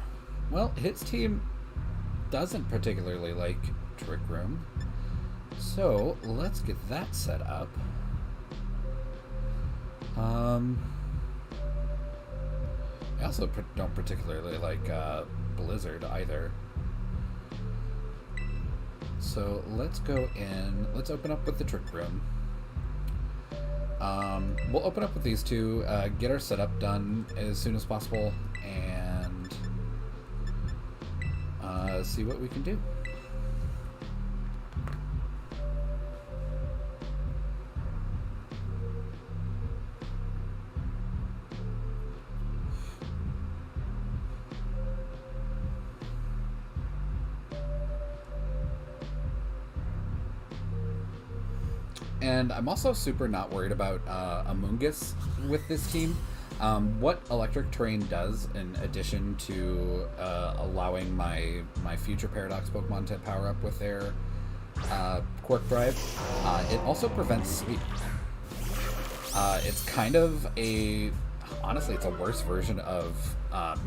Well, his team doesn't particularly like Trick Room, so let's get that set up. I also don't particularly like Blizzard either. So let's go in. Let's open up with the Trick Room. We'll open up with these two, get our setup done as soon as possible, and see what we can do. And I'm also super not worried about Amoonguss with this team. What Electric Terrain does, in addition to allowing my future Paradox Pokemon to power up with their Quirk Drive, it also prevents Sleep. It's kind of honestly, it's a worse version of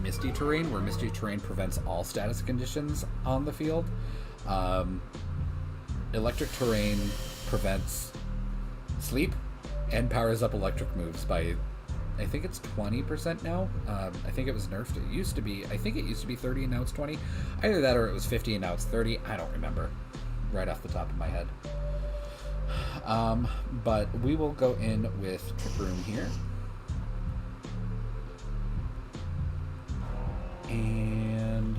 Misty Terrain, where Misty Terrain prevents all status conditions on the field. Electric Terrain prevents Sleep and powers up electric moves by, I think it's 20% now. I think it was nerfed. I think it used to be 30 and now it's 20. Either that or it was 50 and now it's 30. I don't remember right off the top of my head. But we will go in with Trick Room here. And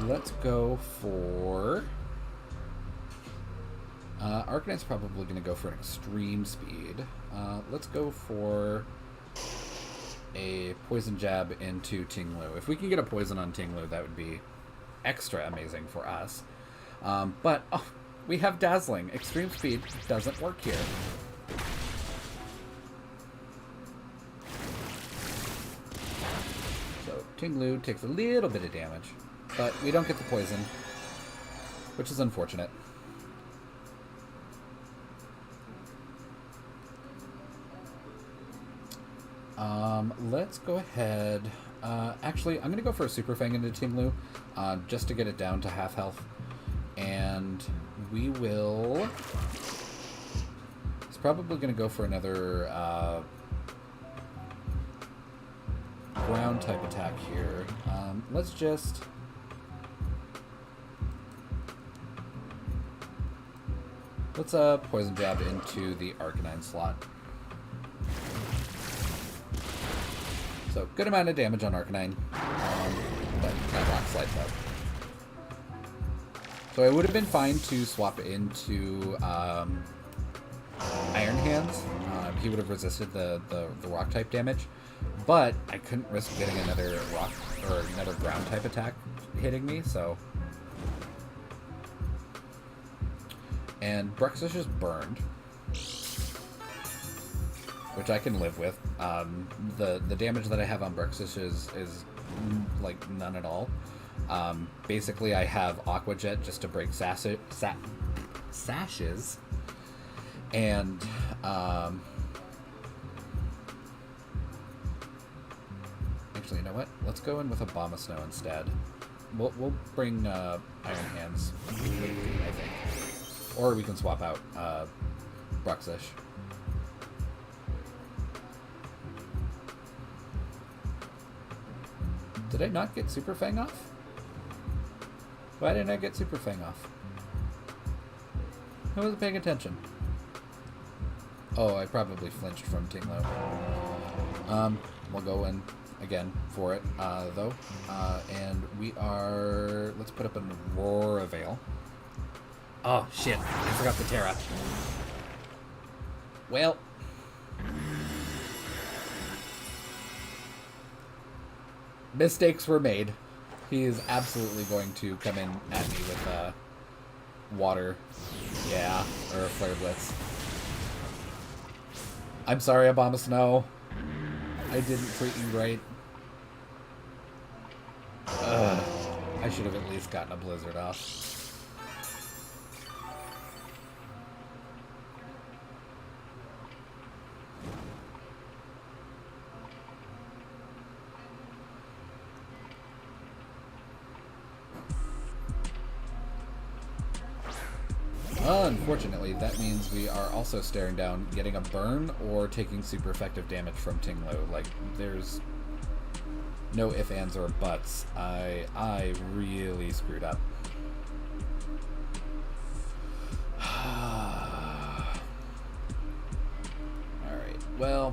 let's go for... Arcanine's probably going to go for an extreme speed. Let's go for a poison jab into Tinglu. If we can get a poison on Tinglu, that would be extra amazing for us. But we have Dazzling. Extreme speed doesn't work here. So Tinglu takes a little bit of damage, but we don't get the poison, which is unfortunate. Let's go ahead. Actually, I'm going to go for a Super Fang into Tinglu, just to get it down to half health. And we will... It's probably going to go for another ground type attack here. Let's just... Let's poison jab into the Arcanine slot. So, good amount of damage on Arcanine, but that Rock Slide's up. So it would have been fine to swap into Iron Hands. He would have resisted the Rock type damage, but I couldn't risk getting another Rock or another Ground type attack hitting me. So, and Bruxish is burned, which I can live with. The damage that I have on Bruxish is like none at all. Basically, I have Aqua Jet just to break sashes, and actually, you know what? Let's go in with a Bomb of Snow instead. We'll bring Iron Hands with me, I think, or we can swap out Bruxish. Did I not get Super Fang off? Why didn't I get Super Fang off? I wasn't paying attention. Oh, I probably flinched from Tinglo. We'll go in again for it, though. And we are... Let's put up a Aurora Veil. Oh, shit. I forgot the Terra. Well... mistakes were made. He is absolutely going to come in at me with water. Yeah, or a Flare Blitz. I'm sorry, Obama Snow. I didn't treat you right. I should have at least gotten a Blizzard off. Unfortunately, that means we are also staring down getting a burn or taking super effective damage from Tinglo. Like, there's no ifs, ands, or buts. I really screwed up. Alright, well,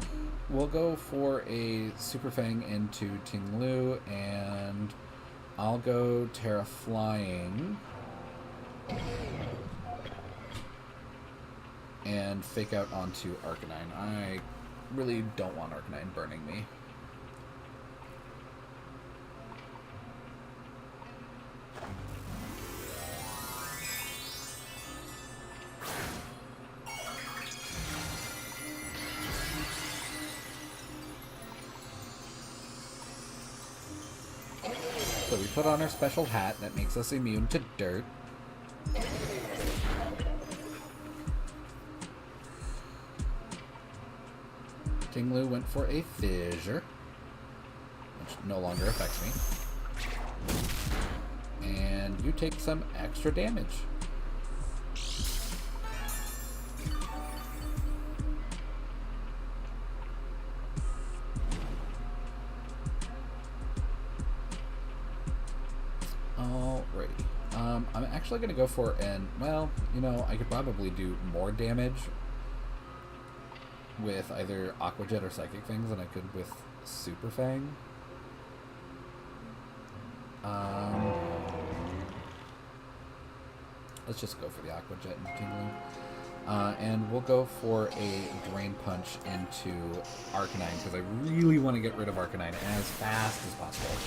we'll go for a Super Fang into Tinglu, and I'll go Terra Flying. And fake out onto Arcanine. I really don't want Arcanine burning me. So we put on our special hat that makes us immune to dirt. Tinglu went for a Fissure, which no longer affects me. And you take some extra damage. Alrighty. I'm actually going to go for an, well, you know, I could probably do more damage with either Aqua Jet or Psychic Fangs than I could with Super Fang. Let's just go for the Aqua Jet into Tinglu. And we'll go for a Drain Punch into Arcanine, because I really want to get rid of Arcanine as fast as possible.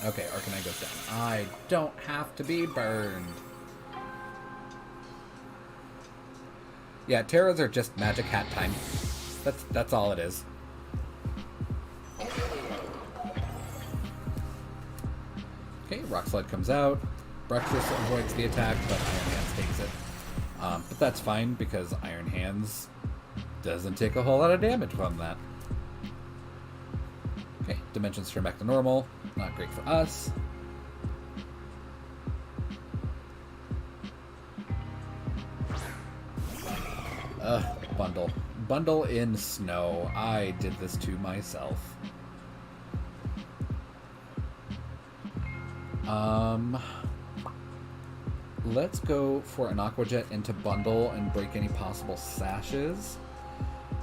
Okay, Arcanine goes down. I don't have to be burned. Yeah, Terras are just Magic Hat time. That's all it is. Okay, Rock Slide comes out. Bruxus avoids the attack, but Iron Hands takes it. But that's fine, because Iron Hands doesn't take a whole lot of damage from that. Okay, Dimensions turn back to normal. Not great for us. Bundle. Bundle in snow. I did this to myself. Let's go for an Aqua Jet into Bundle and break any possible sashes.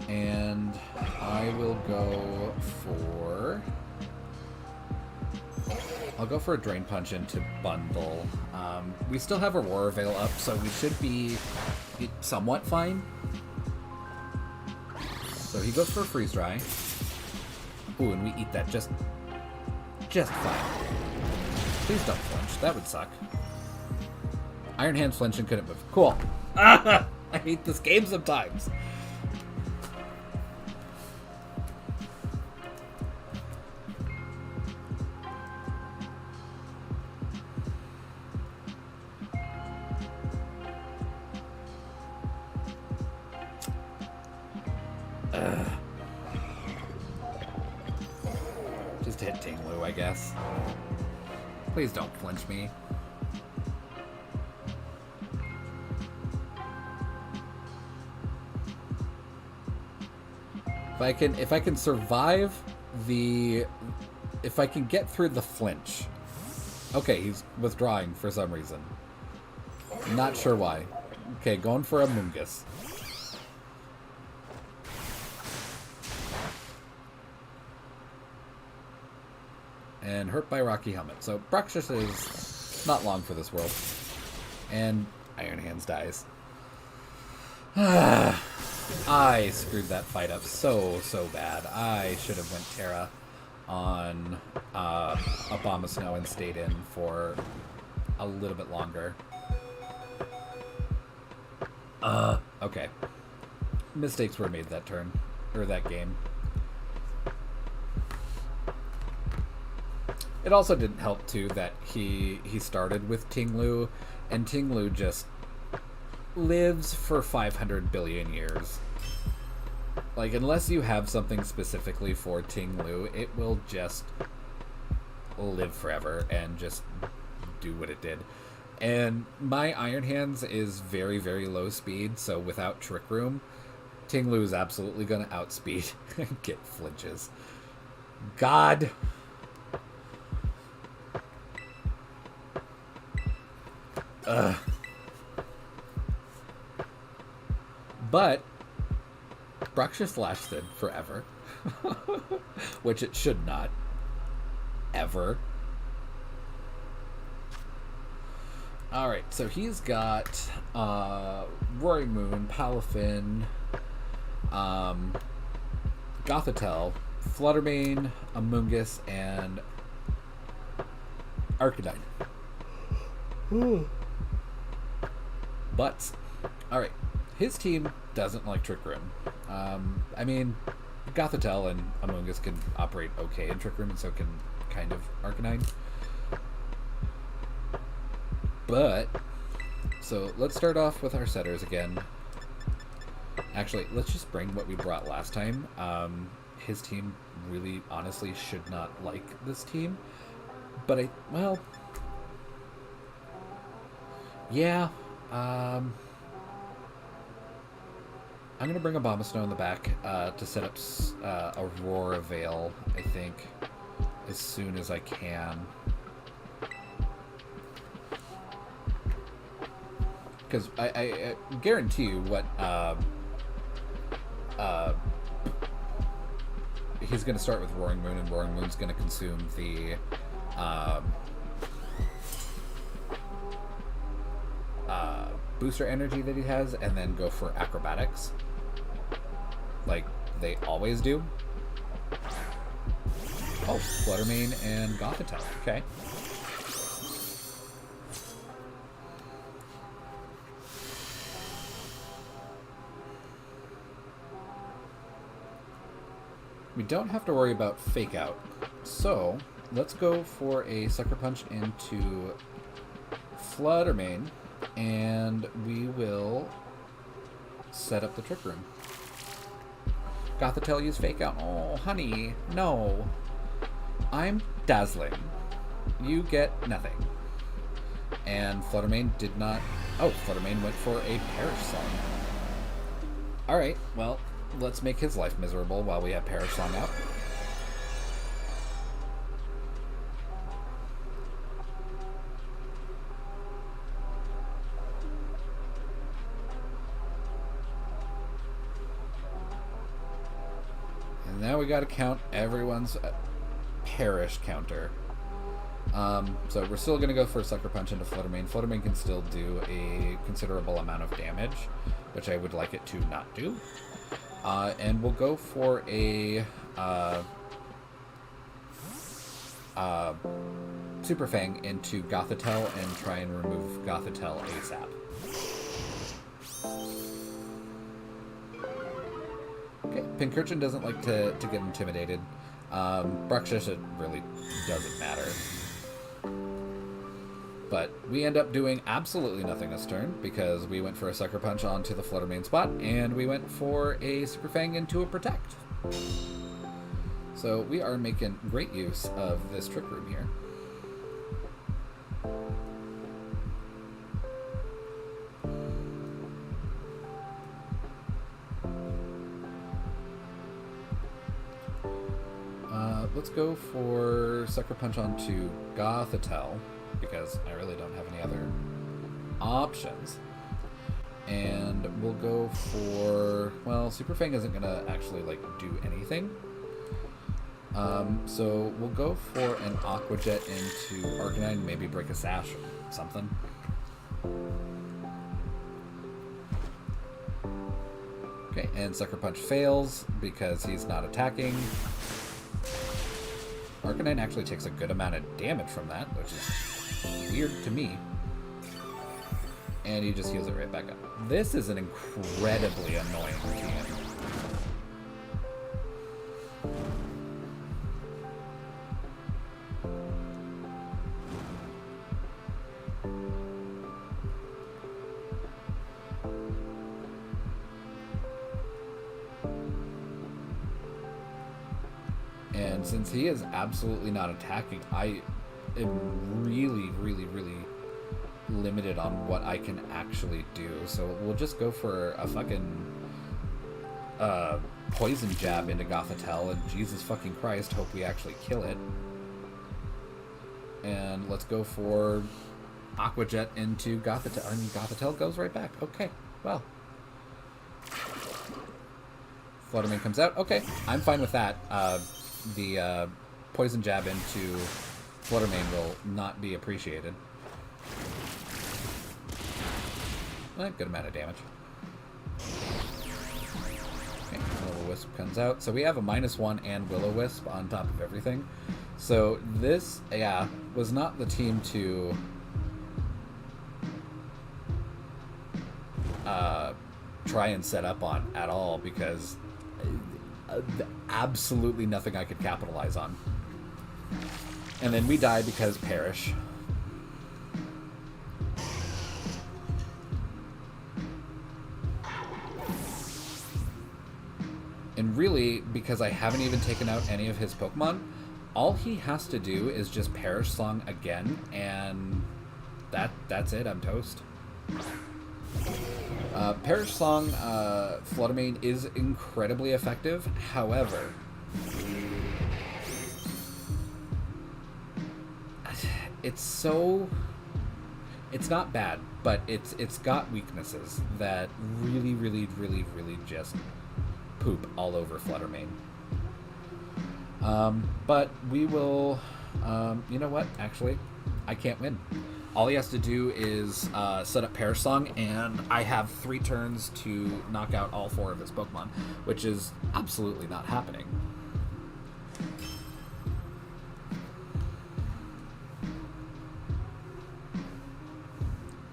And I will go for... I'll go for a Drain Punch into Bundle. We still have Aurora Veil up, so we should be somewhat fine. So he goes for Freeze Dry. Ooh, and we eat that just fine. Please don't flinch. That would suck. Iron Hands flinch and couldn't move. Cool. I hate this game sometimes. Just hit Tinglu, I guess. Please don't flinch me. If if I can survive the, if I can get through the flinch. Okay, he's withdrawing for some reason. Not sure why. Okay, going for a Mungus. And hurt by Rocky Helmet. So Bruxish is not long for this world. And Iron Hands dies. I screwed that fight up so bad. I should have went Terra on Abomasnow and stayed in for a little bit longer. Okay. Mistakes were made that turn, or that game. It also didn't help, too, that he started with Tinglu, and Tinglu just lives for 500 billion years. Like, unless you have something specifically for Tinglu, it will just live forever and just do what it did. And my Iron Hands is very, very low speed, so without Trick Room, Tinglu is absolutely going to outspeed and get flinches. God. But Bruxish lasted forever, which it should not, ever. Alright, so he's got Roaring Moon, Palafin, Gothitelle, Fluttermane, Amoonguss, and Arcanine. But, alright, his team doesn't like Trick Room. I mean, Gothitelle and Amoonguss can operate okay in Trick Room, and so can kind of Arcanine. But, so let's start off with our setters again. Actually, let's just bring what we brought last time. His team really, honestly, should not like this team. But well, yeah. I'm going to bring Abomasnow in the back to set up Aurora Veil, I think, as soon as I can. Because I guarantee you what he's going to start with Roaring Moon, and Roaring Moon's going to consume the booster energy that he has, and then go for acrobatics, like they always do. Oh, Fluttermane and Gothitelle. Okay. We don't have to worry about Fake Out, so let's go for a Sucker Punch into Fluttermane, and we will set up the Trick Room. Gothitelle use Fake Out. Oh, honey, no. I'm dazzling. You get nothing. And Fluttermane did not... Oh, Fluttermane went for a Perish Song. Alright, well, let's make his life miserable while we have Perish Song out. And now we gotta count everyone's Perish counter. So we're still gonna go for a Sucker Punch into Fluttermane. Fluttermane can still do a considerable amount of damage, which I would like it to not do. And we'll go for a Super Fang into Gothitelle and try and remove Gothitelle ASAP. Okay, Pincurchin doesn't like to get intimidated. Bruxish, it really doesn't matter. But we end up doing absolutely nothing this turn because we went for a Sucker Punch onto the Fluttermane spot, and we went for a Super Fang into a Protect. So we are making great use of this Trick Room here. Let's go for Sucker Punch onto Gothitelle, because I really don't have any other options. And we'll go for... Well, Super Fang isn't going to actually, like, do anything. So we'll go for an Aqua Jet into Arcanine, maybe break a Sash or something. Okay, and Sucker Punch fails because he's not attacking. Arcanine actually takes a good amount of damage from that, which is weird to me. And he just heals it right back up. This is an incredibly annoying team. And since he is absolutely not attacking, I am really limited on what I can actually do. So we'll just go for a fucking poison jab into Gothitelle, and Jesus fucking Christ, hope we actually kill it. And let's go for Aqua Jet into Gothitelle, and Gothitelle goes right back. Okay, well. Fluttermane comes out. Okay, I'm fine with that. The poison jab into Fluttermane will not be appreciated. Good amount of damage. Okay, Will-O-Wisp comes out. So we have a -1 and Will-O-Wisp on top of everything. So this, yeah, was not the team to try and set up on at all, because absolutely nothing I could capitalize on. And then we die because Perish. And really, because I haven't even taken out any of his Pokemon, all he has to do is just Perish Song again, and that's it, I'm toast. Perish Song, Fluttermane is incredibly effective. However, it's not bad, but it's got weaknesses that really just poop all over Fluttermane. But we will, you know what, actually, I can't win. All he has to do is set up Perish Song, and I have 3 turns to knock out all 4 of his Pokemon, which is absolutely not happening.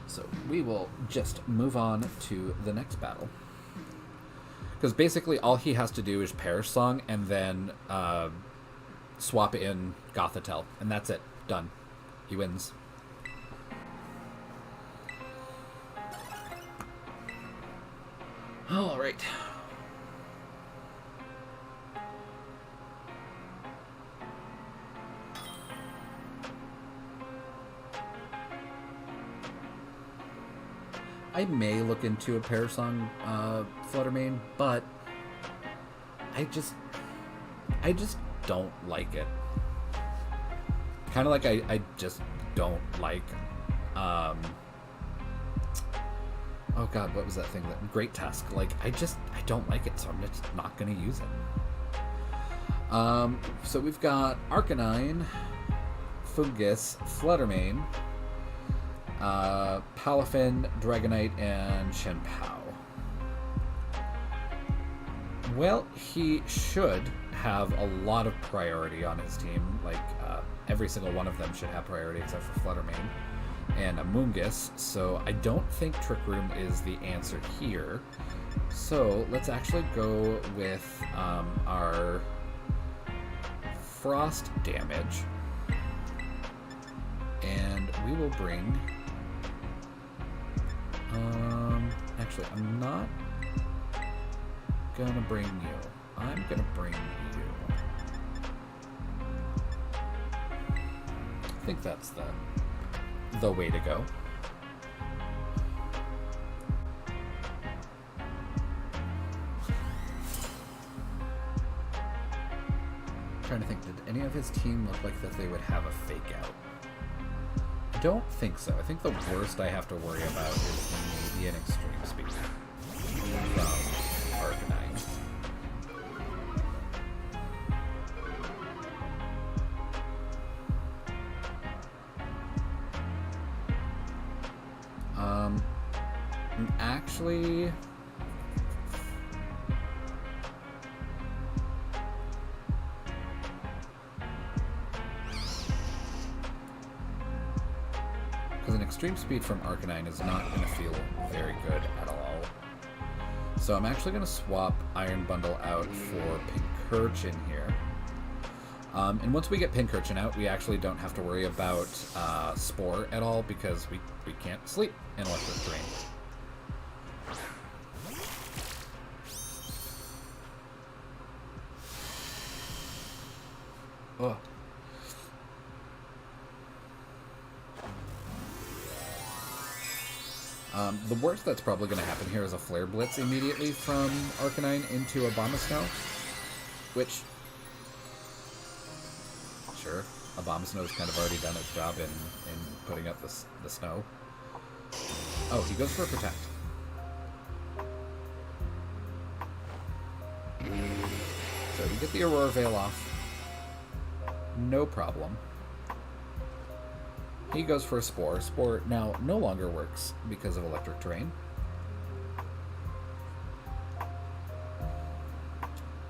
So we will just move on to the next battle. Because basically all he has to do is Perish Song and then swap in Gothitelle, and that's it. Done. He wins. All right. I may look into a Perish Song Fluttermane, but I just don't like it. Kind of like I just don't like oh god, what was that thing? That Great Tusk. Like, I don't like it, so I'm just not going to use it. So we've got Arcanine, Fungus, Fluttermane, Palafin, Dragonite, and Shenpao. Well, he should have a lot of priority on his team. Like, every single one of them should have priority except for Fluttermane and Amoonguss, so I don't think Trick Room is the answer here. So let's actually go with our Frost damage, and we will bring... actually, I'm not gonna bring you. I'm gonna bring you. I think that's the way to go. trying to think, did any of his team look like that they would have a fake out? I don't think so. I think the worst I have to worry about is maybe an extreme speed from Arcanine. Actually, because an extreme speed from Arcanine is not going to feel very good at all. So I'm actually going to swap Iron Bundle out for Pincurchin here. And once we get Pincurchin out, we actually don't have to worry about Spore at all, because we can't sleep in Electric Terrain. Ugh. The worst that's probably going to happen here is a Flare Blitz immediately from Arcanine into Abomasnow, which, sure, Abomasnow's kind of already done its job in putting up the snow. Oh, he goes for a Protect. So we get the Aurora Veil off. No problem. He goes for a Spore. Spore now no longer works because of Electric Terrain.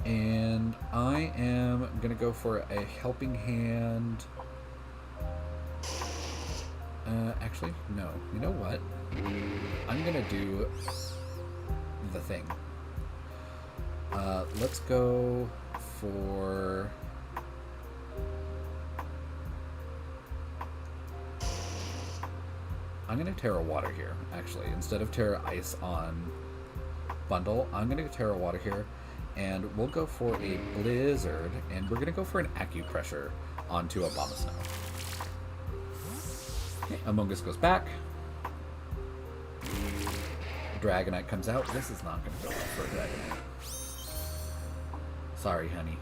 And I am going to go for a Helping Hand. Actually, no. You know what? I'm going to do the thing. Let's go for... I'm going to Terra Water here, actually. Instead of Terra Ice on Bundle, I'm going to go Terra Water here, and we'll go for a Blizzard, and we're going to go for an Acupressure onto Abomasnow. Okay, Among Us goes back. Dragonite comes out. This is not going to go well for a Dragonite. Sorry, honey.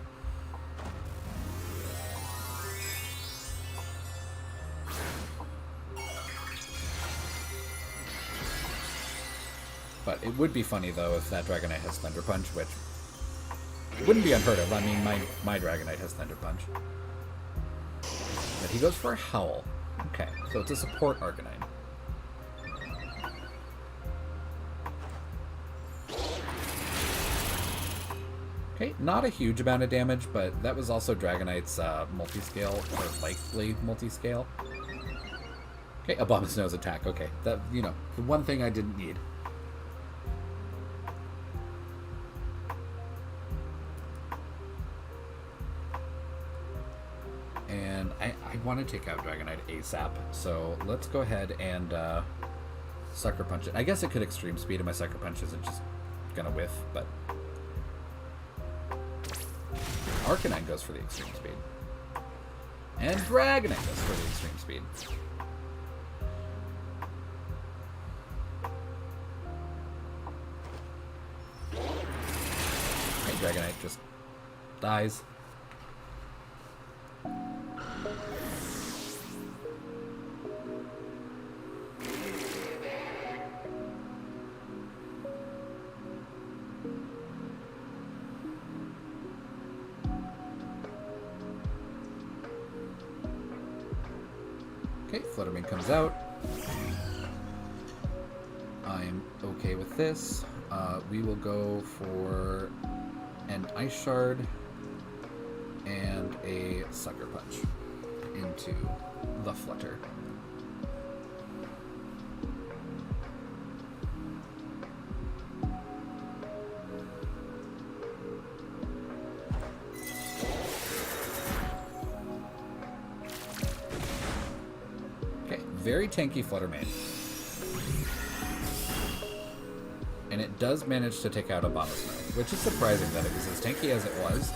But it would be funny, though, if that Dragonite has Thunder Punch, which wouldn't be unheard of. I mean, my Dragonite has Thunder Punch. But he goes for a Howl. Okay, so it's a support Arcanine. Okay, not a huge amount of damage, but that was also Dragonite's multi-scale, or likely multi-scale. Okay, Abomasnow's attack. Okay, that, you know, the one thing I didn't need. And I want to take out Dragonite ASAP, so let's go ahead and Sucker Punch it. I guess it could Extreme Speed, and my Sucker Punch isn't just gonna whiff, but... Arcanine goes for the Extreme Speed. And Dragonite goes for the Extreme Speed. Okay, Dragonite just dies. Okay, Fluttermane comes out. I'm okay with this. We will go for an Ice Shard and a Sucker Punch into the Flutter. Very tanky Fluttermane. And it does manage to take out Abomasnow, which is surprising that it was as tanky as it was,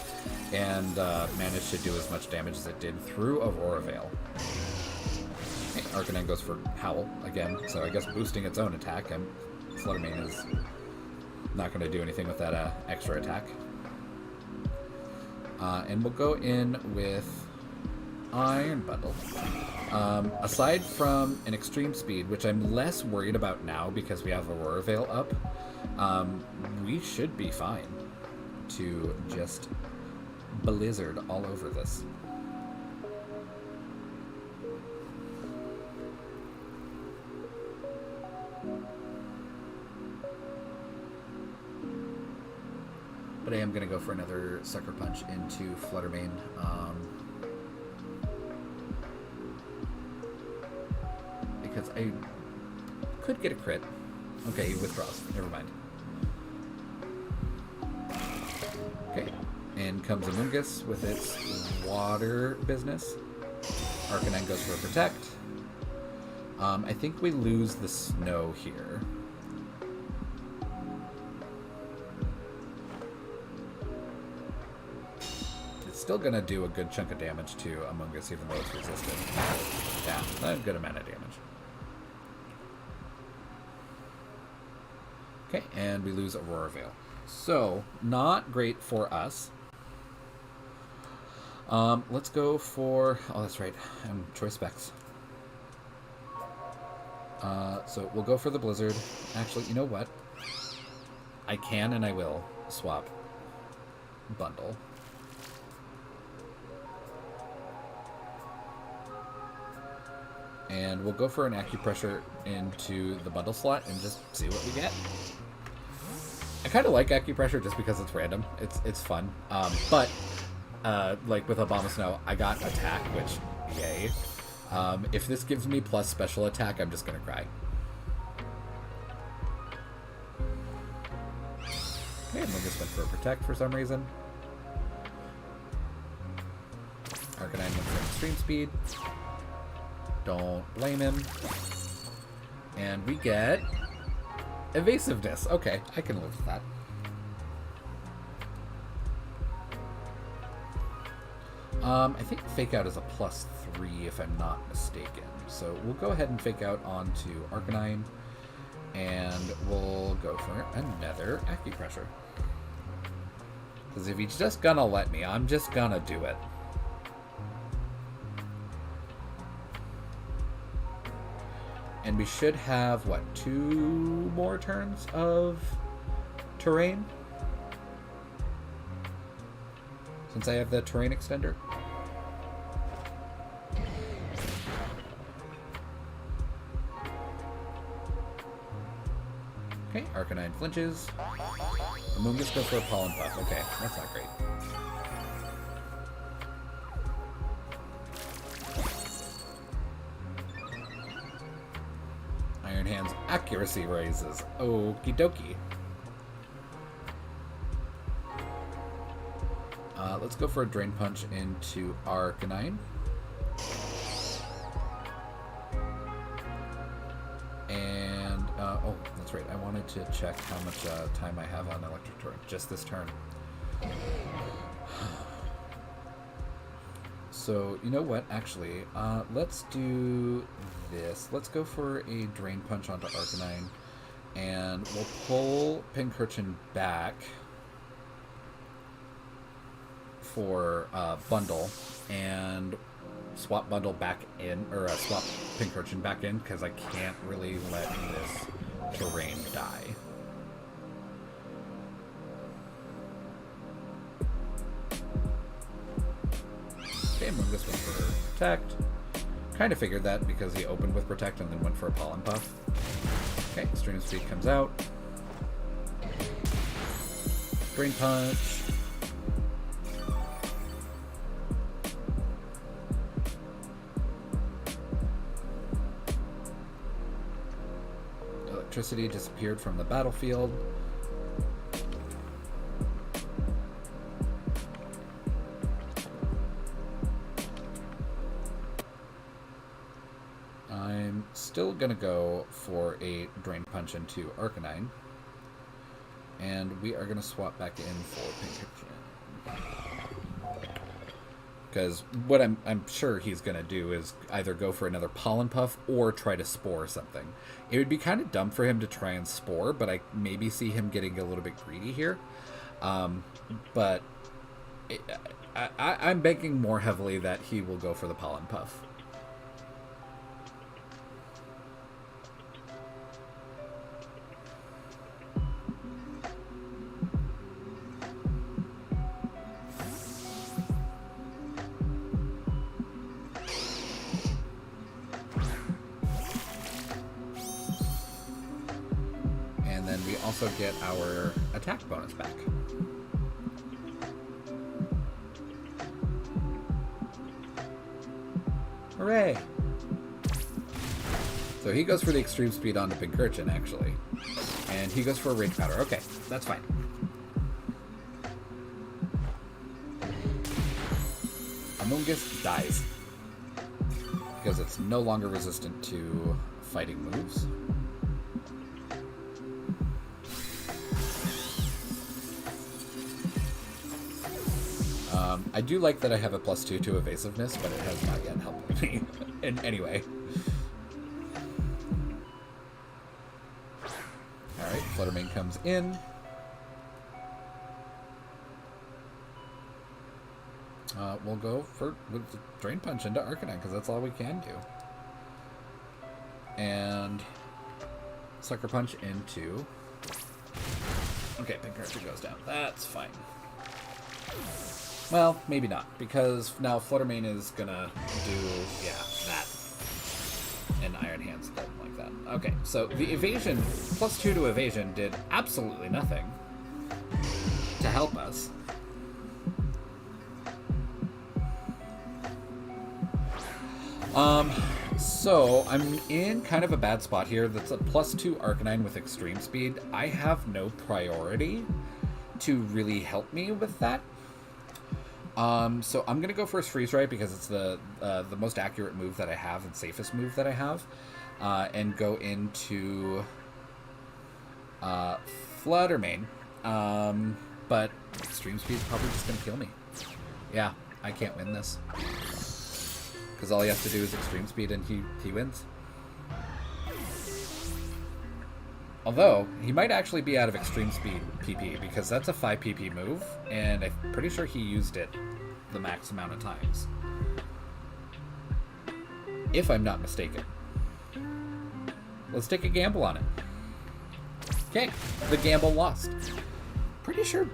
and managed to do as much damage as it did through Aurora Veil. Okay, Arcanine goes for Howl again, so I guess boosting its own attack, and Fluttermane is not going to do anything with that extra attack. And we'll go in with Iron Bundle. Aside from an extreme speed, which I'm less worried about now because we have Aurora Veil up, we should be fine to just blizzard all over this. But I am going to go for another Sucker Punch into Fluttermane. Because I could get a crit. Okay, he withdraws. Never mind. Okay. And comes Amoonguss with its water business. Arcanine goes for a Protect. I think we lose the snow here. Still gonna do a good chunk of damage to Amoonguss even though it's resistant. Yeah, a good amount of damage. Okay, and we lose Aurora Veil. So, not great for us. Let's go for... Oh, that's right. Choice Specs. So, we'll go for the Blizzard. Actually, you know what? I can and I will swap Bundle. And we'll go for an Acupressure into the Bundle slot and just see what we get. I kind of like Acupressure just because it's random. It's fun. But like with Abomasnow, I got Attack, which, yay. If this gives me plus Special Attack, I'm just going to cry. Okay, and we'll just went for a Protect for some reason. Arcanine went for Extreme Speed. Don't blame him. And we get Evasiveness. Okay, I can live with that. I think Fake Out is a +3 if I'm not mistaken. So we'll go ahead and Fake Out onto Arcanine. And we'll go for another Acupressure. Because if he's just gonna let me, I'm just gonna do it. And we should have, what, 2 more turns of terrain? Since I have the terrain extender. Okay, Arcanine flinches. Amoonguss goes for a Pollen Puff. Okay, that's not great. Iron Hand's accuracy raises. Okie dokie. Let's go for a Drain Punch into Arcanine. And, oh, that's right. I wanted to check how much time I have on Electric Torrent. Just this turn. So, you know what? Actually, let's do this. Let's go for a Drain Punch onto Arcanine. And we'll pull Pincurchin back for Bundle. And swap Bundle back in, or swap Pincurchin back in, because I can't really let this terrain die. Okay, Amoonguss went for Protect. Kind of figured that because he opened with Protect and then went for a Pollen Puff. Okay, Extreme Speed comes out. Drain Punch. Electricity disappeared from the battlefield. I'm still gonna go for a Drain Punch into Arcanine. And we are gonna swap back in for Pincurchin. Because what I'm sure he's going to do is either go for another Pollen Puff or try to Spore something. It would be kind of dumb for him to try and Spore, but I maybe see him getting a little bit greedy here. But I'm banking more heavily that he will go for the pollen puff. And then we also get our attack bonus back. Hooray! So he goes for the extreme speed onto Pincurchin, actually. And he goes for a rage powder. Okay, that's fine. Amoonguss dies. Because it's no longer resistant to fighting moves. I do like that I have a +2 to evasiveness, but it has not yet helped me in any way. Alright, Fluttermane comes in. We'll go with the Drain Punch into Arcanine, because that's all we can do. And Sucker Punch into... Okay, Pincurchin goes down. That's fine. Well, maybe not, because now Fluttermane is gonna do, yeah, that. And Iron Hands, something like that. Okay, so the evasion, +2 to evasion, did absolutely nothing to help us. So I'm in kind of a bad spot here. That's a +2 Arcanine with extreme speed. I have no priority to really help me with that. So I'm gonna go for his Freeze Ray because it's the most accurate move that I have and safest move that I have, and go into Fluttermane. But extreme speed is probably just gonna kill me. Yeah, I can't win this because all he has to do is extreme speed and he wins. Although, he might actually be out of extreme speed PP, because that's a 5 PP move, and I'm pretty sure he used it the max amount of times. If I'm not mistaken. Let's take a gamble on it. Okay, the gamble lost. Pretty sure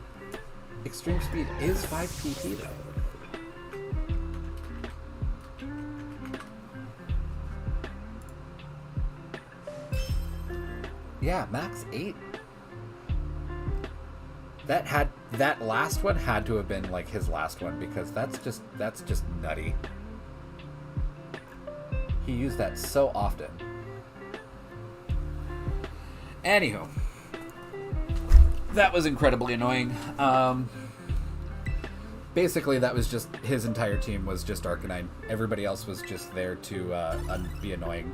extreme speed is 5 PP though. Yeah, max 8. That last one had to have been like his last one, because that's just nutty. He used that so often. Anywho, that was incredibly annoying. Basically, that was just his entire team was just Arcanine. Everybody else was just there to be annoying.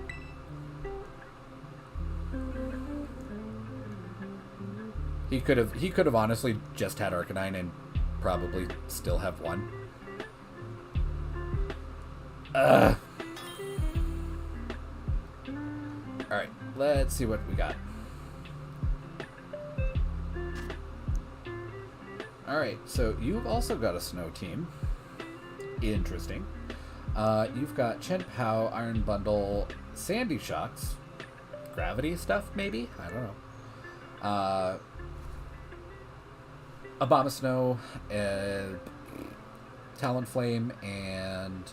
He could have honestly just had Arcanine and probably still have won. Alright, let's see what we got. Alright, so you've also got a snow team. Interesting. You've got Chen Pao, Iron Bundle, Sandy Shocks, Gravity stuff, maybe? I don't know. Abomasnow, Talonflame, and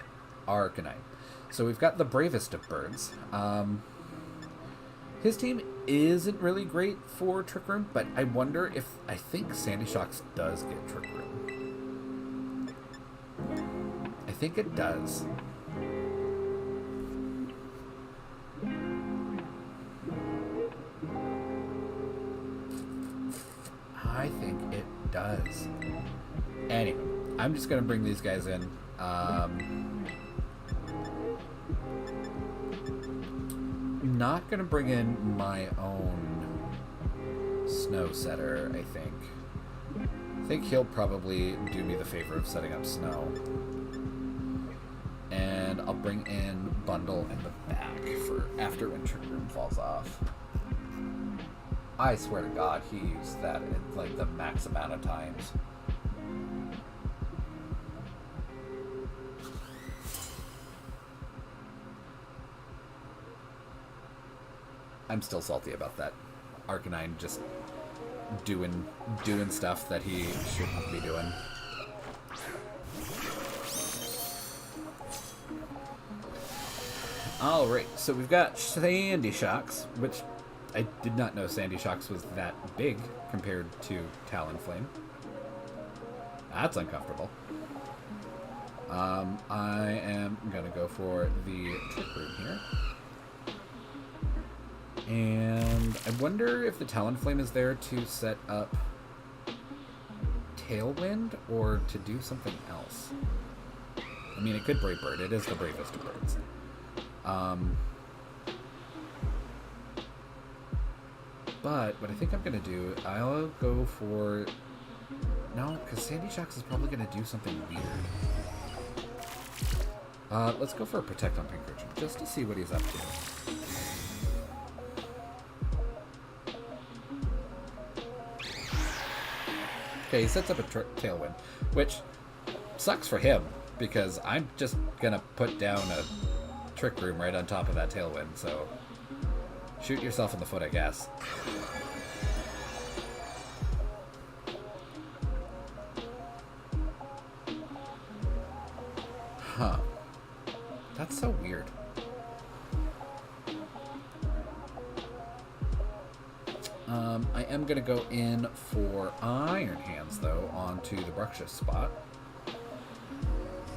Arcanine. So we've got the bravest of birds. His team isn't really great for Trick Room, but I wonder if... I think Sandy Shocks does get Trick Room. I think it does. I think it does. Anyway, I'm just going to bring these guys in. Not going to bring in my own Snow Setter, I think. I think he'll probably do me the favor of setting up Snow. And I'll bring in Bundle in the back for after when Trick Room falls off. I swear to God, he used that in like the max amount of times. I'm still salty about that. Arcanine just doing stuff that he shouldn't be doing. Alright, so we've got Sandy Shocks, which I did not know Sandy Shocks was that big compared to Talonflame. That's uncomfortable. I am going to go for the Trick Room here. And I wonder if the Talonflame is there to set up Tailwind or to do something else. I mean, it could Brave Bird. It is the bravest of birds. But what I think I'm going to do, I'll go for... No, because Sandy Shocks is probably going to do something weird. Let's go for a Protect on Pinkerton, just to see what he's up to. Okay, he sets up a Tailwind, which sucks for him, because I'm just going to put down a Trick Room right on top of that Tailwind, so shoot yourself in the foot, I guess. Huh. That's so weird. I am going to go in for Iron Hands, though, onto the Bruxish spot.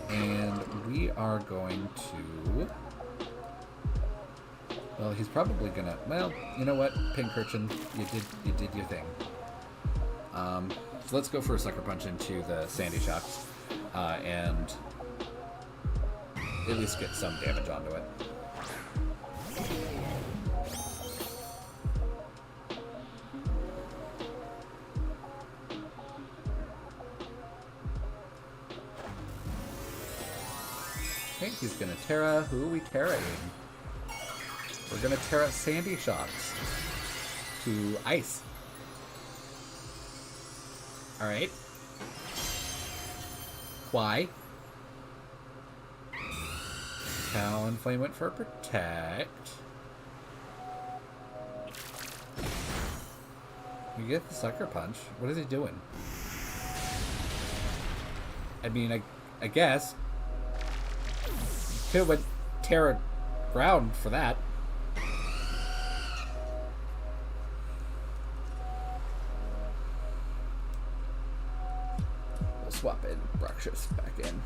And we are going to... Well, he's probably going to... Well, you know what? Pinkerton, you did your thing. So let's go for a Sucker Punch into the Sandy Shocks. And at least get some damage onto it. Okay, he's gonna Terra. Who are we Terraing? We're gonna Terra Sandy Shocks to Ice. Alright. Why? Talonflame went for a Protect. You get the Sucker Punch. What is he doing? I mean, I guess. Could have went Terra Ground for that. We'll swap in Bruxish back in.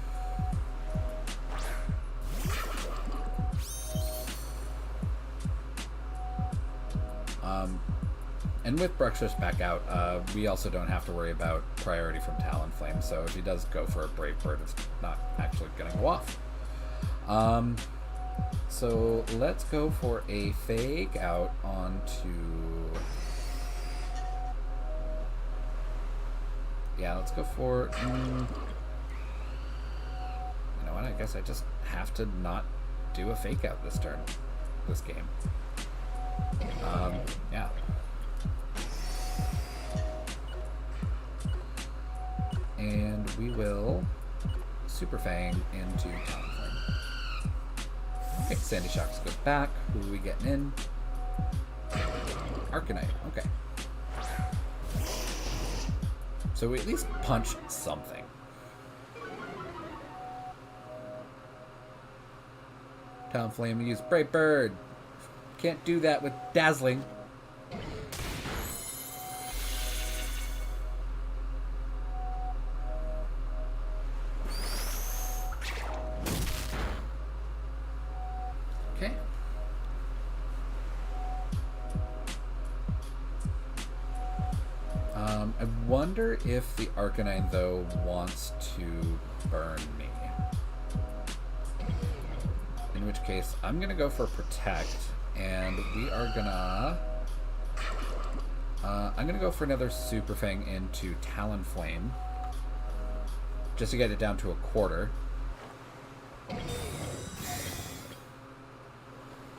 And with Bruxish back out, we also don't have to worry about priority from Talonflame, so if he does go for a Brave Bird, it's not actually going to go off. So let's go for a Fake Out onto... Yeah, let's go for... You know what, I guess I just have to not do a Fake Out this turn, this game. Yeah. And we will Super Fang into Talonflame. Okay, Sandy Shocks goes back. Who are we getting in? Arcanine. Okay. So we at least punch something. Talonflame, use Brave Bird. Can't do that with Dazzling. Okay. I wonder if the Arcanine, though, wants to burn me. In which case, I'm going to go for Protect, and we are going to... I'm going to go for another Super Fang into Talonflame, just to get it down to a quarter.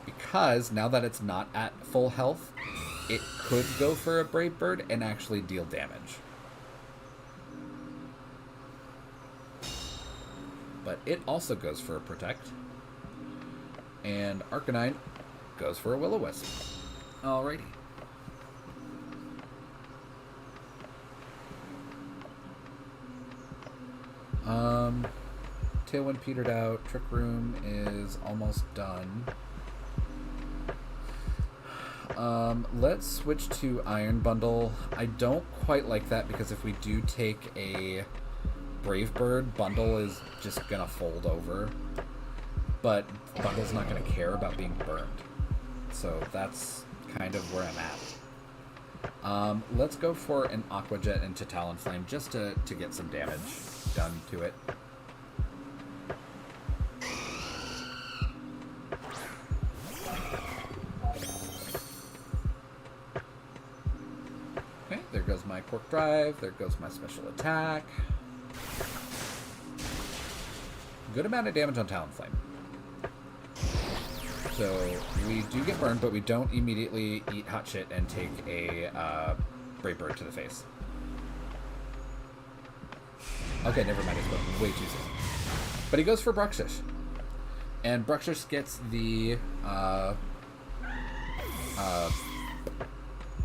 Because, now that it's not at full health, it could go for a Brave Bird and actually deal damage. But it also goes for a Protect. And Arcanine goes for a Will-O-Wisp. Alrighty. Tailwind petered out. Trick Room is almost done. Let's switch to Iron Bundle. I don't quite like that because if we do take a Brave Bird, Bundle is just gonna fold over. But Bundle's not gonna care about being burned. So that's kind of where I'm at. Let's go for an Aqua Jet into Talonflame just to get some damage done to it. Okay, there goes my Quark Drive, there goes my special attack. Good amount of damage on Talonflame. So we do get burned, but we don't immediately eat hot shit and take a Brave Bird to the face. Okay, never mind. It's going way too soon. But he goes for Bruxish. And Bruxish gets the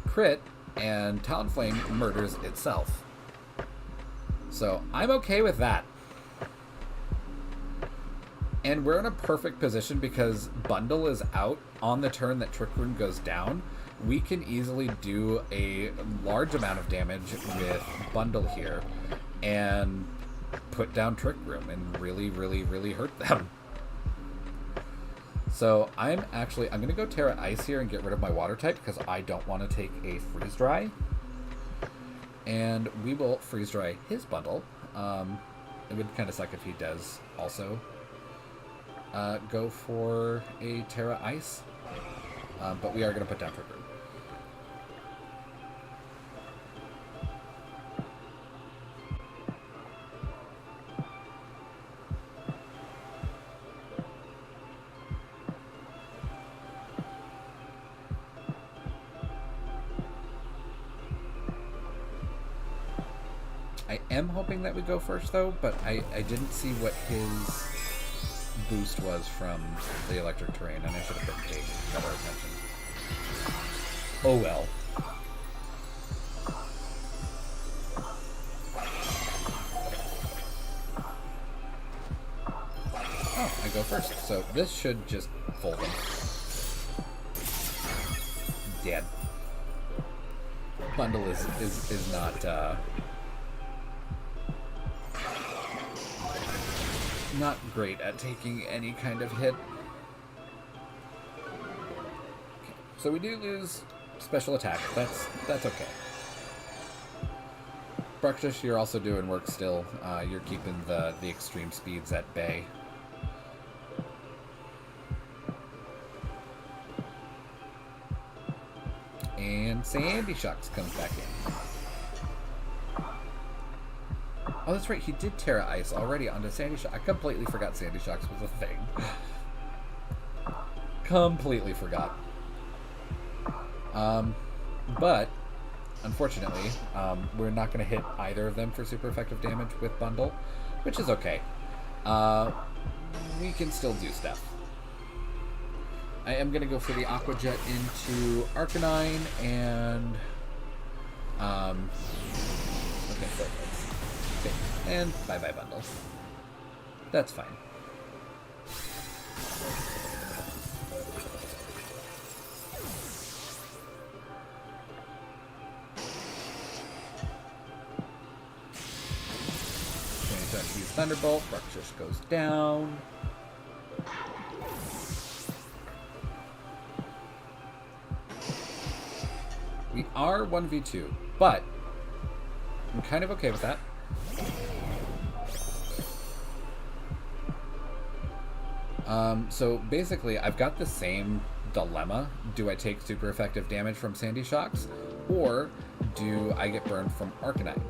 crit, and Talonflame murders itself. So I'm okay with that. And we're in a perfect position because Bundle is out on the turn that Trick Room goes down. We can easily do a large amount of damage with Bundle here and put down Trick Room and really, really, really hurt them. So I'm going to go Terra Ice here and get rid of my Water type because I don't want to take a Freeze Dry. And we will Freeze Dry his Bundle. It would kind of suck if he does also go for a Terra Ice. But we are going to put down Trick Room. I am hoping that we go first, though, but I didn't see what his boost was from the electric terrain, and I should have put paid better attention. Oh well. Oh, I go first, so this should just fold him. Dead. Bundle is not great at taking any kind of hit. Okay, so we do lose special attack. That's okay. Bruxish, you're also doing work still. You're keeping the extreme speeds at bay. And Sandy Shocks comes back in. Oh, that's right. He did Terra Ice already onto Sandy Shocks. I completely forgot Sandy Shocks was a thing. Completely forgot. But, unfortunately, we're not going to hit either of them for super effective damage with Bundle, which is okay. We can still do stuff. I am going to go for the Aqua Jet into Arcanine and... okay, perfect. Okay, and bye-bye Bundle. That's fine. Okay, so I use Thunderbolt. Bruxish goes down. We are 1v2, but I'm kind of okay with that. So basically, I've got the same dilemma. Do I take super effective damage from Sandy Shocks, or do I get burned from Arcanine?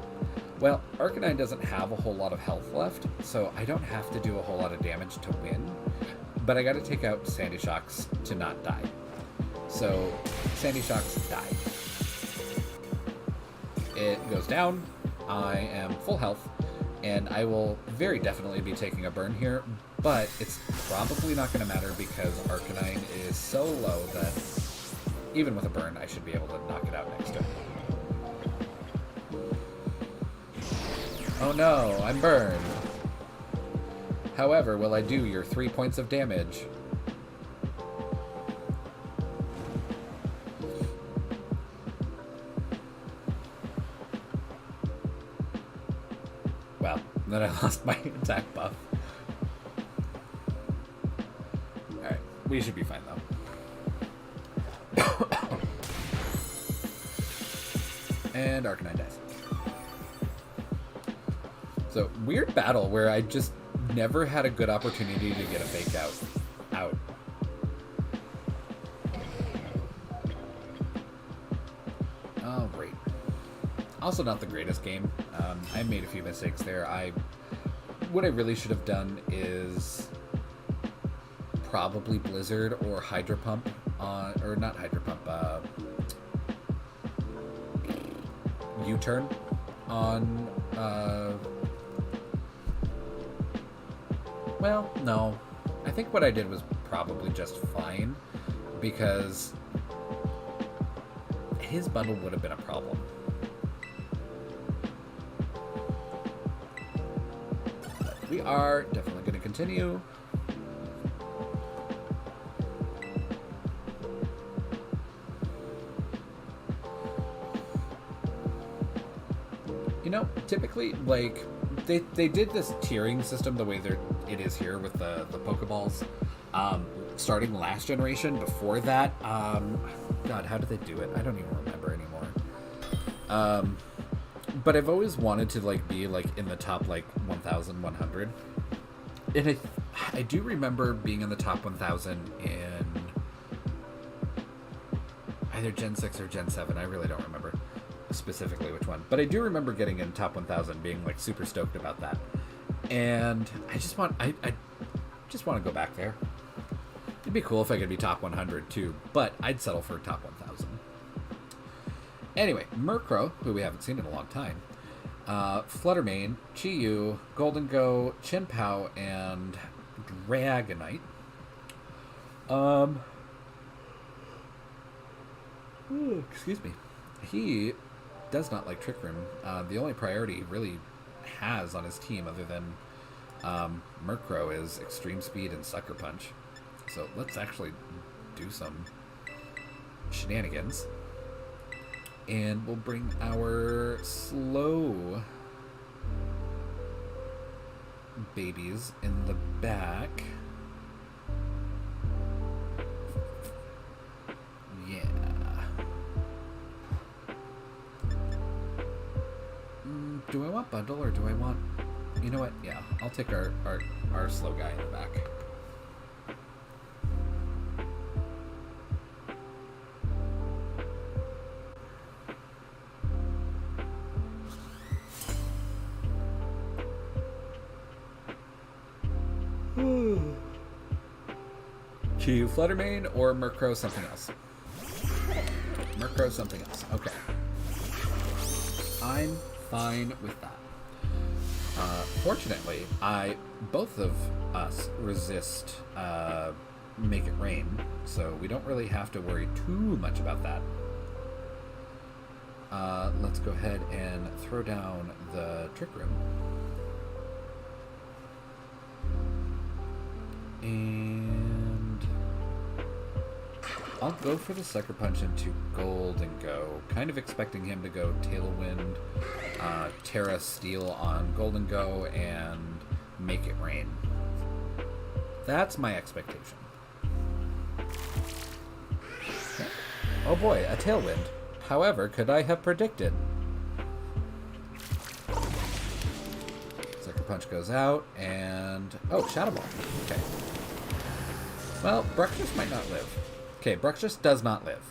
Well, Arcanine doesn't have a whole lot of health left, so I don't have to do a whole lot of damage to win, but I gotta take out Sandy Shocks to not die. So, Sandy Shocks died. It goes down, I am full health, and I will very definitely be taking a burn here, but it's probably not going to matter because Arcanine is so low that even with a burn, I should be able to knock it out next turn. Oh no, I'm burned. However, will I do your 3 points of damage? Well, then I lost my attack buff. Alright, we should be fine though. And Arcanine dies. So, weird battle where I just never had a good opportunity to get a fake out. Oh, great. Also not the greatest game. I made a few mistakes there. What I really should have done is probably Blizzard or Hydro Pump on, or not Hydro Pump, U-turn on, well, no. I think what I did was probably just fine, because his bundle would have been a problem. But we are definitely going to continue. You know, typically, like, they did this tiering system the way it is here with the Pokeballs. Starting last generation. Before that, God, how did they do it? I don't even remember anymore. But I've always wanted to like be like in the top like 1,100, and I do remember being in the top 1,000 in either Gen 6 or Gen 7. I really don't remember specifically which one, but I do remember getting in top 1,000, being like super stoked about that. And I just want to go back there. It'd be cool if I could be top 100 too, but I'd settle for top 1,000. Anyway, Murkrow, who we haven't seen in a long time, Fluttermane, Chi-Yu, Goldengo, Chien-Pao, and Dragonite. Excuse me. He does not like Trick Room. The only priority he really has on his team, other than Murkrow, is Extreme Speed and Sucker Punch. So let's actually do some shenanigans. And we'll bring our slow babies in the back. Yeah. Do I want bundle or do I want... You know what? Yeah, I'll take our slow guy in the back. Chi-Yu Fluttermane or Murkrow something else? Murkrow something else. Okay. I'm fine with that. Fortunately, both of us resist Make It Rain, so we don't really have to worry too much about that. Let's go ahead and throw down the Trick Room. And I'll go for the Sucker Punch into Goldengo, kind of expecting him to go Tailwind, Terra Steel on Goldengo, and Make It Rain. That's my expectation. Okay. Oh boy, a Tailwind. However, could I have predicted? Sucker Punch goes out, and... Oh, Shadow Ball. Okay. Well, Bruxish might not live. Okay, Bruxish does not live.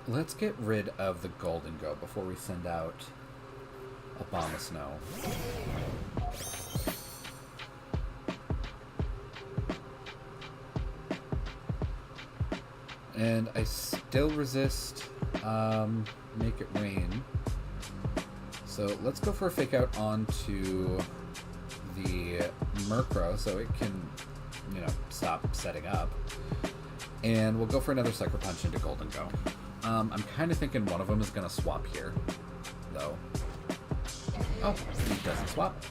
Let's get rid of the Goldengo before we send out Abomasnow. And I still resist Make It Rain. So let's go for a Fake Out onto the Murkrow so it can, stop setting up. And we'll go for another Sucker Punch into Golden Go. I'm kind of thinking one of them is going to swap here, though. Oh, he doesn't swap.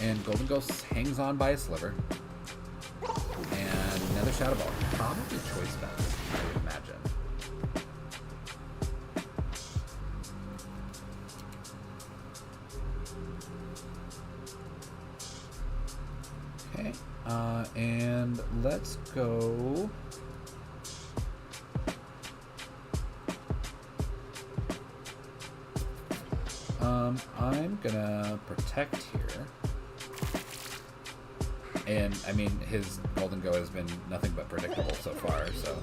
And Golden Ghost hangs on by a sliver. And another Shadow Ball. Probably Choice Best, I would imagine. Okay. And let's go... I'm gonna Protect here. And, I mean, his Golden Go has been nothing but predictable so far, so...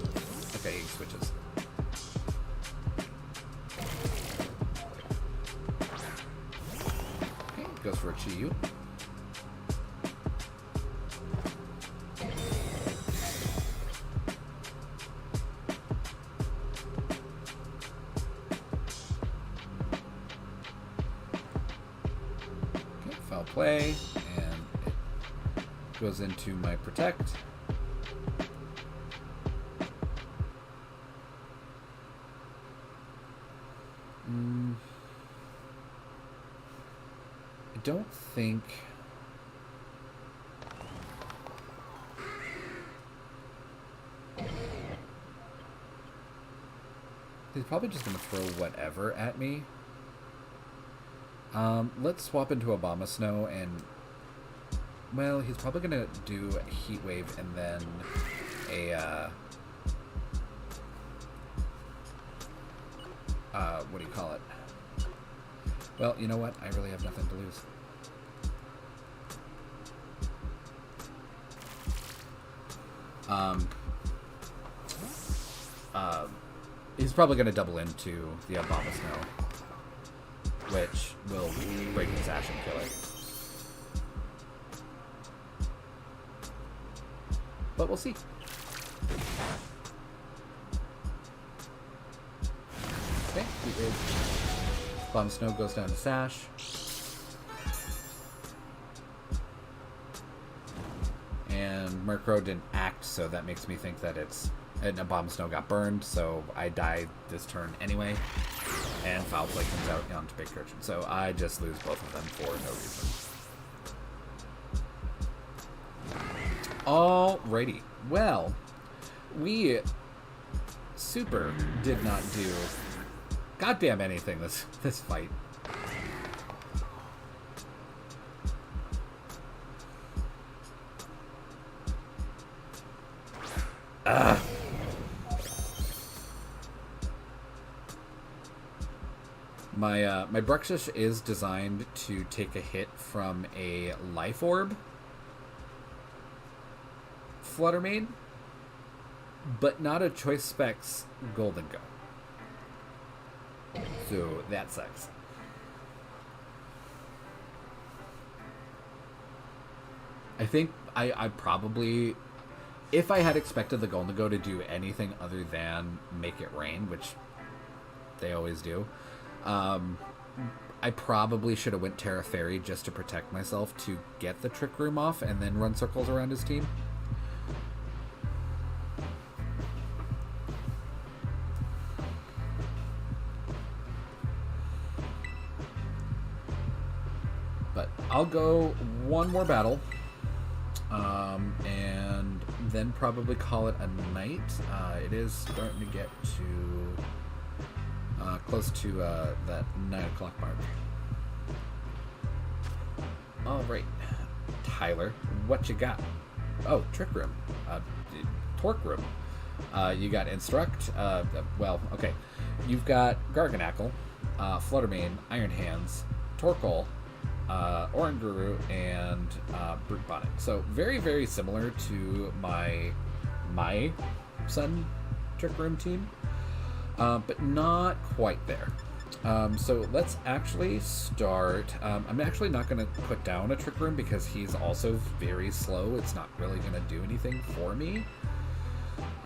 Okay, he switches. Okay, goes for a Chi-Yu. Okay, foul play, and it goes into my Protect. I don't think... He's probably just going to throw whatever at me. Let's swap into Obama Snow and... Well, he's probably going to do a Heat Wave and then a... what do you call it? Well, you know what? I really have nothing to lose. He's probably going to double into the Obama Snow, which will break his Ash and kill it. But we'll see. Okay, Heat Wave. Bomb Snow goes down to Sash. And Murkrow didn't act, so that makes me think that it's... And a Bomb Snow got burned, so I die this turn anyway. And Foul Play comes out onto Big Urchin. So I just lose both of them for no reason. Alrighty. Well, we super did not do goddamn anything this fight. My Bruxish is designed to take a hit from a Life Orb Flutter Mane, but not a Choice Specs Golden Go. So that sucks. I think I probably, if I had expected the Golden Go to do anything other than Make It Rain, which they always do, I probably should have went Terra Fairy just to protect myself to get the Trick Room off and then run circles around his team. But I'll go one more battle, and then probably call it a night. It is starting to get to close to that 9 o'clock mark. All right, Tyler, what you got? Oh, Trick Room, Torque Room. You got Instruct. Well, okay. You've got Garganackle, Fluttermane, Iron Hands, Torkoal, Oranguru, and Brute Bonnet. So very, very similar to my Sun Trick Room team, but not quite there. So let's actually start. I'm actually not going to put down a Trick Room because he's also very slow. It's not really going to do anything for me.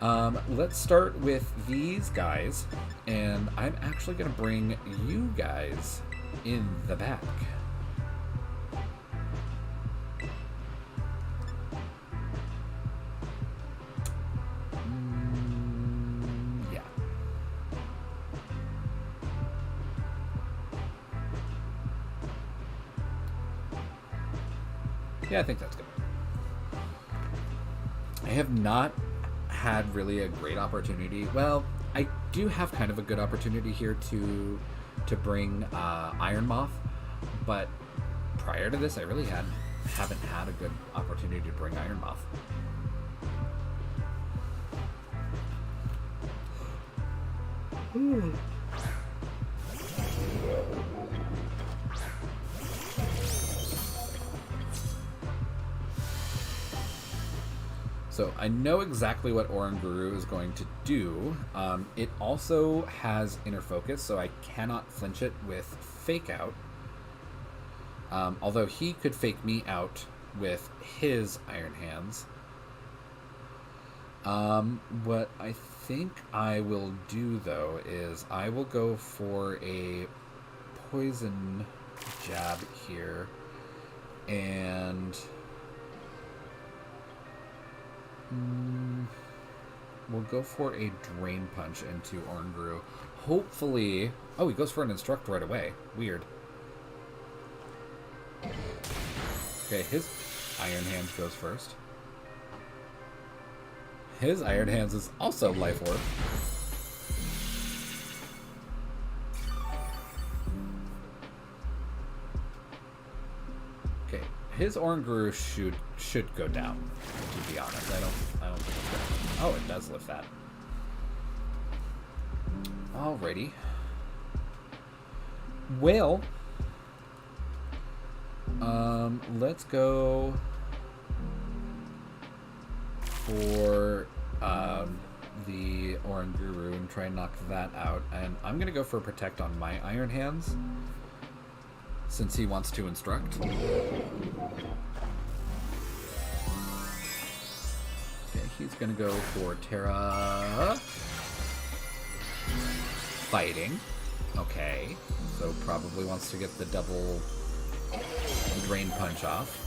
Let's start with these guys, and I'm actually going to bring you guys in the back. Yeah, I think that's good. I have not had really a great opportunity. Well, I do have kind of a good opportunity here to bring Iron Moth, but prior to this, I really haven't had a good opportunity to bring Iron Moth. So I know exactly what Oranguru is going to do. It also has inner focus, so I cannot flinch it with fake out. Although he could fake me out with his Iron Hands. What I think I will do, though, is I will go for a poison jab here, and we'll go for a Drain Punch into Oranguru. Hopefully... Oh, he goes for an Instruct right away. Weird. Okay, his Iron Hands goes first. His Iron Hands is also Life Orb. Okay, his Oranguru should go down, to be honest. I don't think it's gonna... Oh, it does lift that. Alrighty. Well, let's go for the Oranguru and try and knock that out. And I'm going to go for Protect on my Iron Hands, since he wants to Instruct. Okay, he's going to go for Terra Fighting. Okay, so probably wants to get the double Drain Punch off.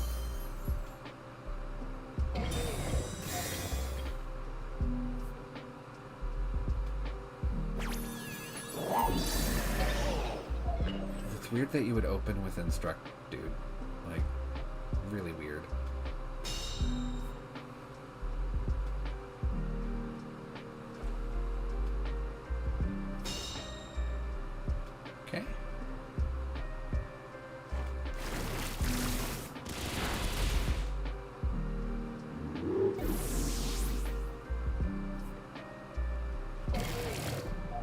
It's weird that you would open with Instruct, dude. Like, really weird. Okay.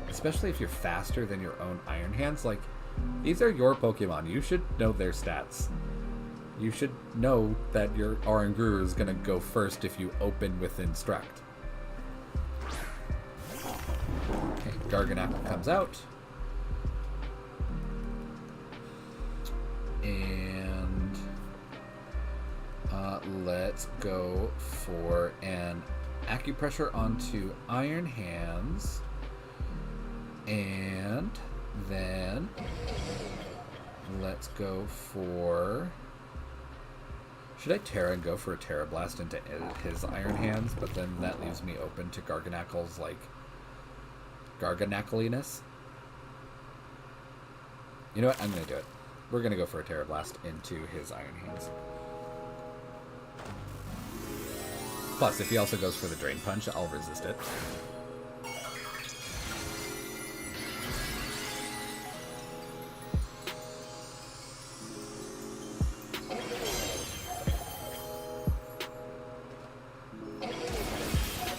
Especially if you're faster than your own Iron Hands. Like, these are your Pokemon. You should know their stats. You should know that your Oranguru is going to go first if you open with Instruct. Okay, Garganacl comes out. And let's go for an Acupressure onto Iron Hands. And then let's go for... Should I Terra and go for a Terra Blast into his Iron Hands? But then that leaves me open to Garganacl's, like, Garganacliness. You know what? I'm going to do it. We're going to go for a Terra Blast into his Iron Hands. Plus, if he also goes for the Drain Punch, I'll resist it.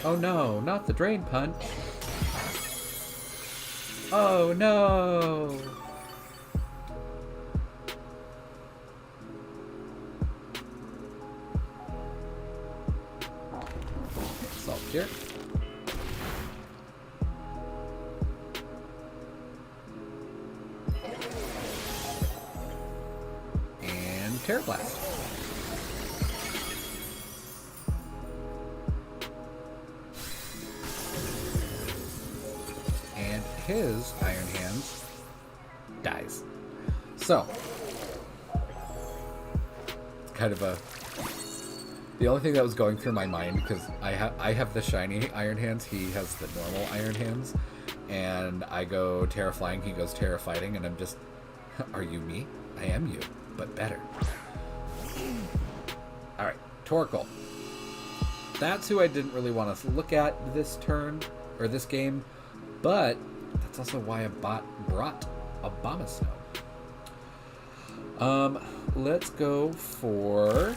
Oh no, not the Drain Punch. Oh no! Salt here. Terra Blast. And his Iron Hands dies. So, it's kind of a... The only thing that was going through my mind, because I have the shiny Iron Hands, he has the normal Iron Hands, and I go Terra Flying, he goes Terra Fighting, and I'm just, are you me? I am you, but better. Alright, Torkoal. That's who I didn't really want to look at this turn, or this game, but that's also why I brought Abomasnow. Let's go for...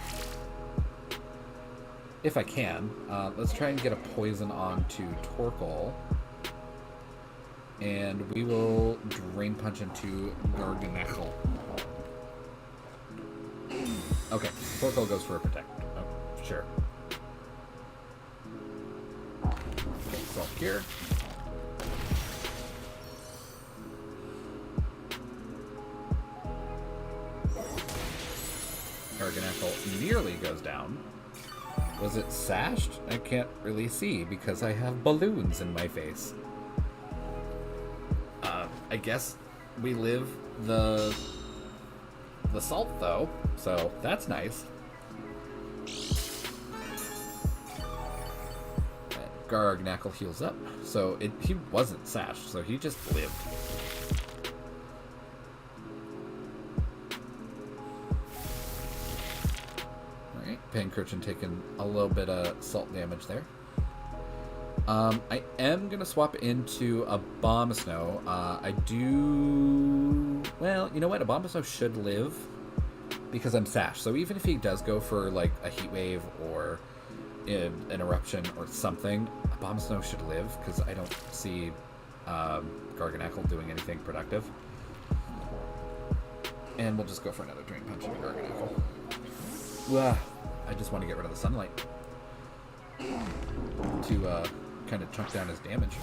If I can, let's try and get a poison onto Torkoal. And we will Drain Punch into Garganacl. Okay, Torkoal goes for a Protect. Oh, sure. Okay, Self-Cure. Garganacl nearly goes down. Was it sashed? I can't really see because I have balloons in my face. I guess we live the salt though, so that's nice. Garganacl heals up, so he wasn't sashed, so he just lived. Pancurchin taking a little bit of salt damage there. I am going to swap into Abomasnow. I do... Well, you know what? Abomasnow should live because I'm sashed. So even if he does go for like a Heat Wave or an Eruption or something, Abomasnow should live because I don't see Garganacl doing anything productive. And we'll just go for another Drain Punch into Garganacl. Wah. I just want to get rid of the sunlight to kind of chunk down his damage.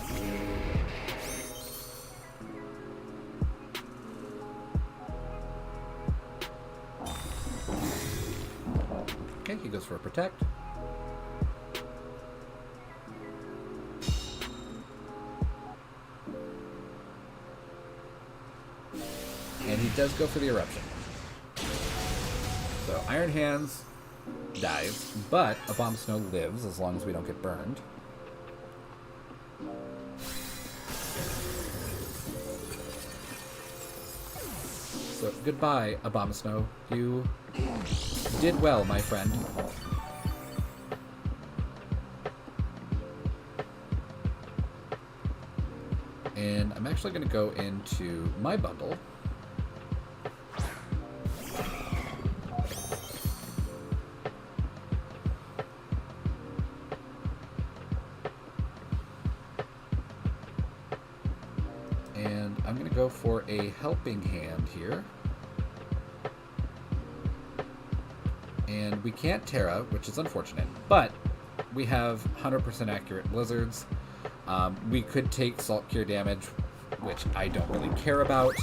Okay, he goes for a Protect. And he does go for the Eruption. So Iron Hands dies, but Abomasnow lives as long as we don't get burned. So goodbye, Abomasnow. You did well, my friend. And I'm actually going to go into my bundle. I'm going to go for a Helping Hand here. And we can't Terra, which is unfortunate, but we have 100% accurate Blizzards. We could take Salt Cure damage, which I don't really care about.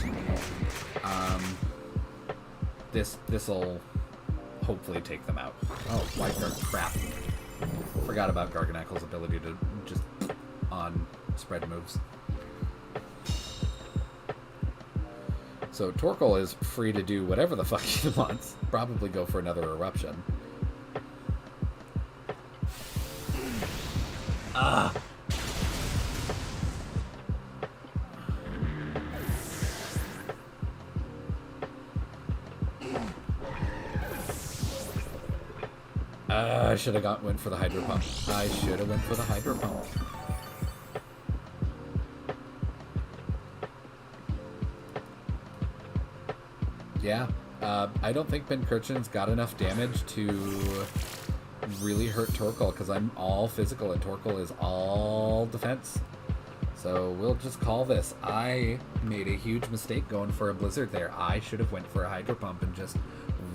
This'll hopefully take them out. Oh, White Guard, crap. Forgot about Garganacl's ability to just on-spread moves. So Torkoal is free to do whatever the fuck he wants. Probably go for another Eruption. Ah! I should have went for the Hydro Pump. I should have went for the Hydro Pump. Yeah, I don't think Pancurchin's got enough damage to really hurt Torkoal because I'm all physical and Torkoal is all defense. So we'll just call this. I made a huge mistake going for a Blizzard there. I should have went for a Hydro Pump and just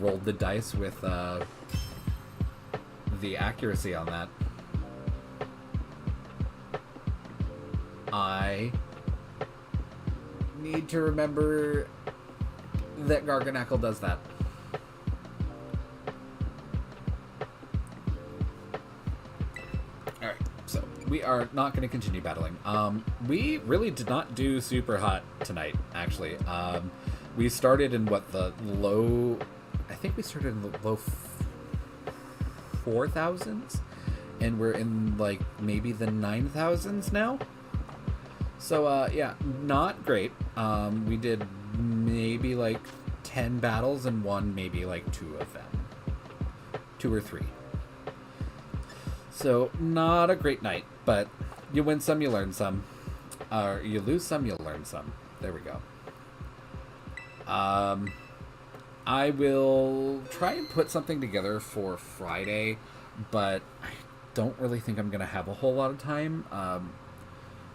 rolled the dice with the accuracy on that. I need to remember that Garganacl does that. we are not going to continue battling. We really did not do super hot tonight, actually. We started in what, the low. I think we started in the low 4,000s, and we're in like maybe the 9,000s now. So yeah, not great. We did maybe like 10 battles and won maybe like two of them, two or three. So not a great night, but you win some, you learn some. You lose some, you learn some. There we go. I will try and put something together for Friday, but I don't really think I'm gonna have a whole lot of time.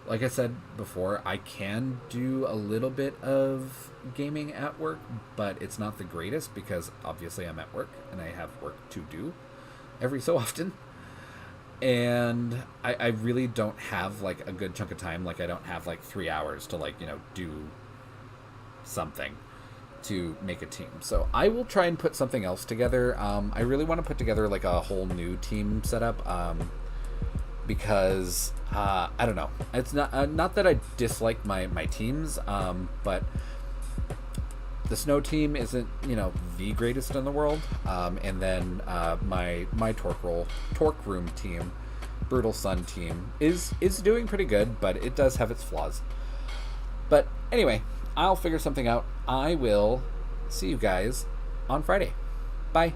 Like I said before, I can do a little bit of gaming at work, but it's not the greatest because obviously I'm at work and I have work to do every so often. And I really don't have like a good chunk of time. Like I don't have like 3 hours to like, do something to make a team. So I will try and put something else together. I really want to put together like a whole new team setup. Because I don't know. It's not that I dislike my teams, but the snow team isn't the greatest in the world, and then my torque room team, brutal sun team is doing pretty good, but it does have its flaws. But anyway, I'll figure something out. I will see you guys on Friday. Bye.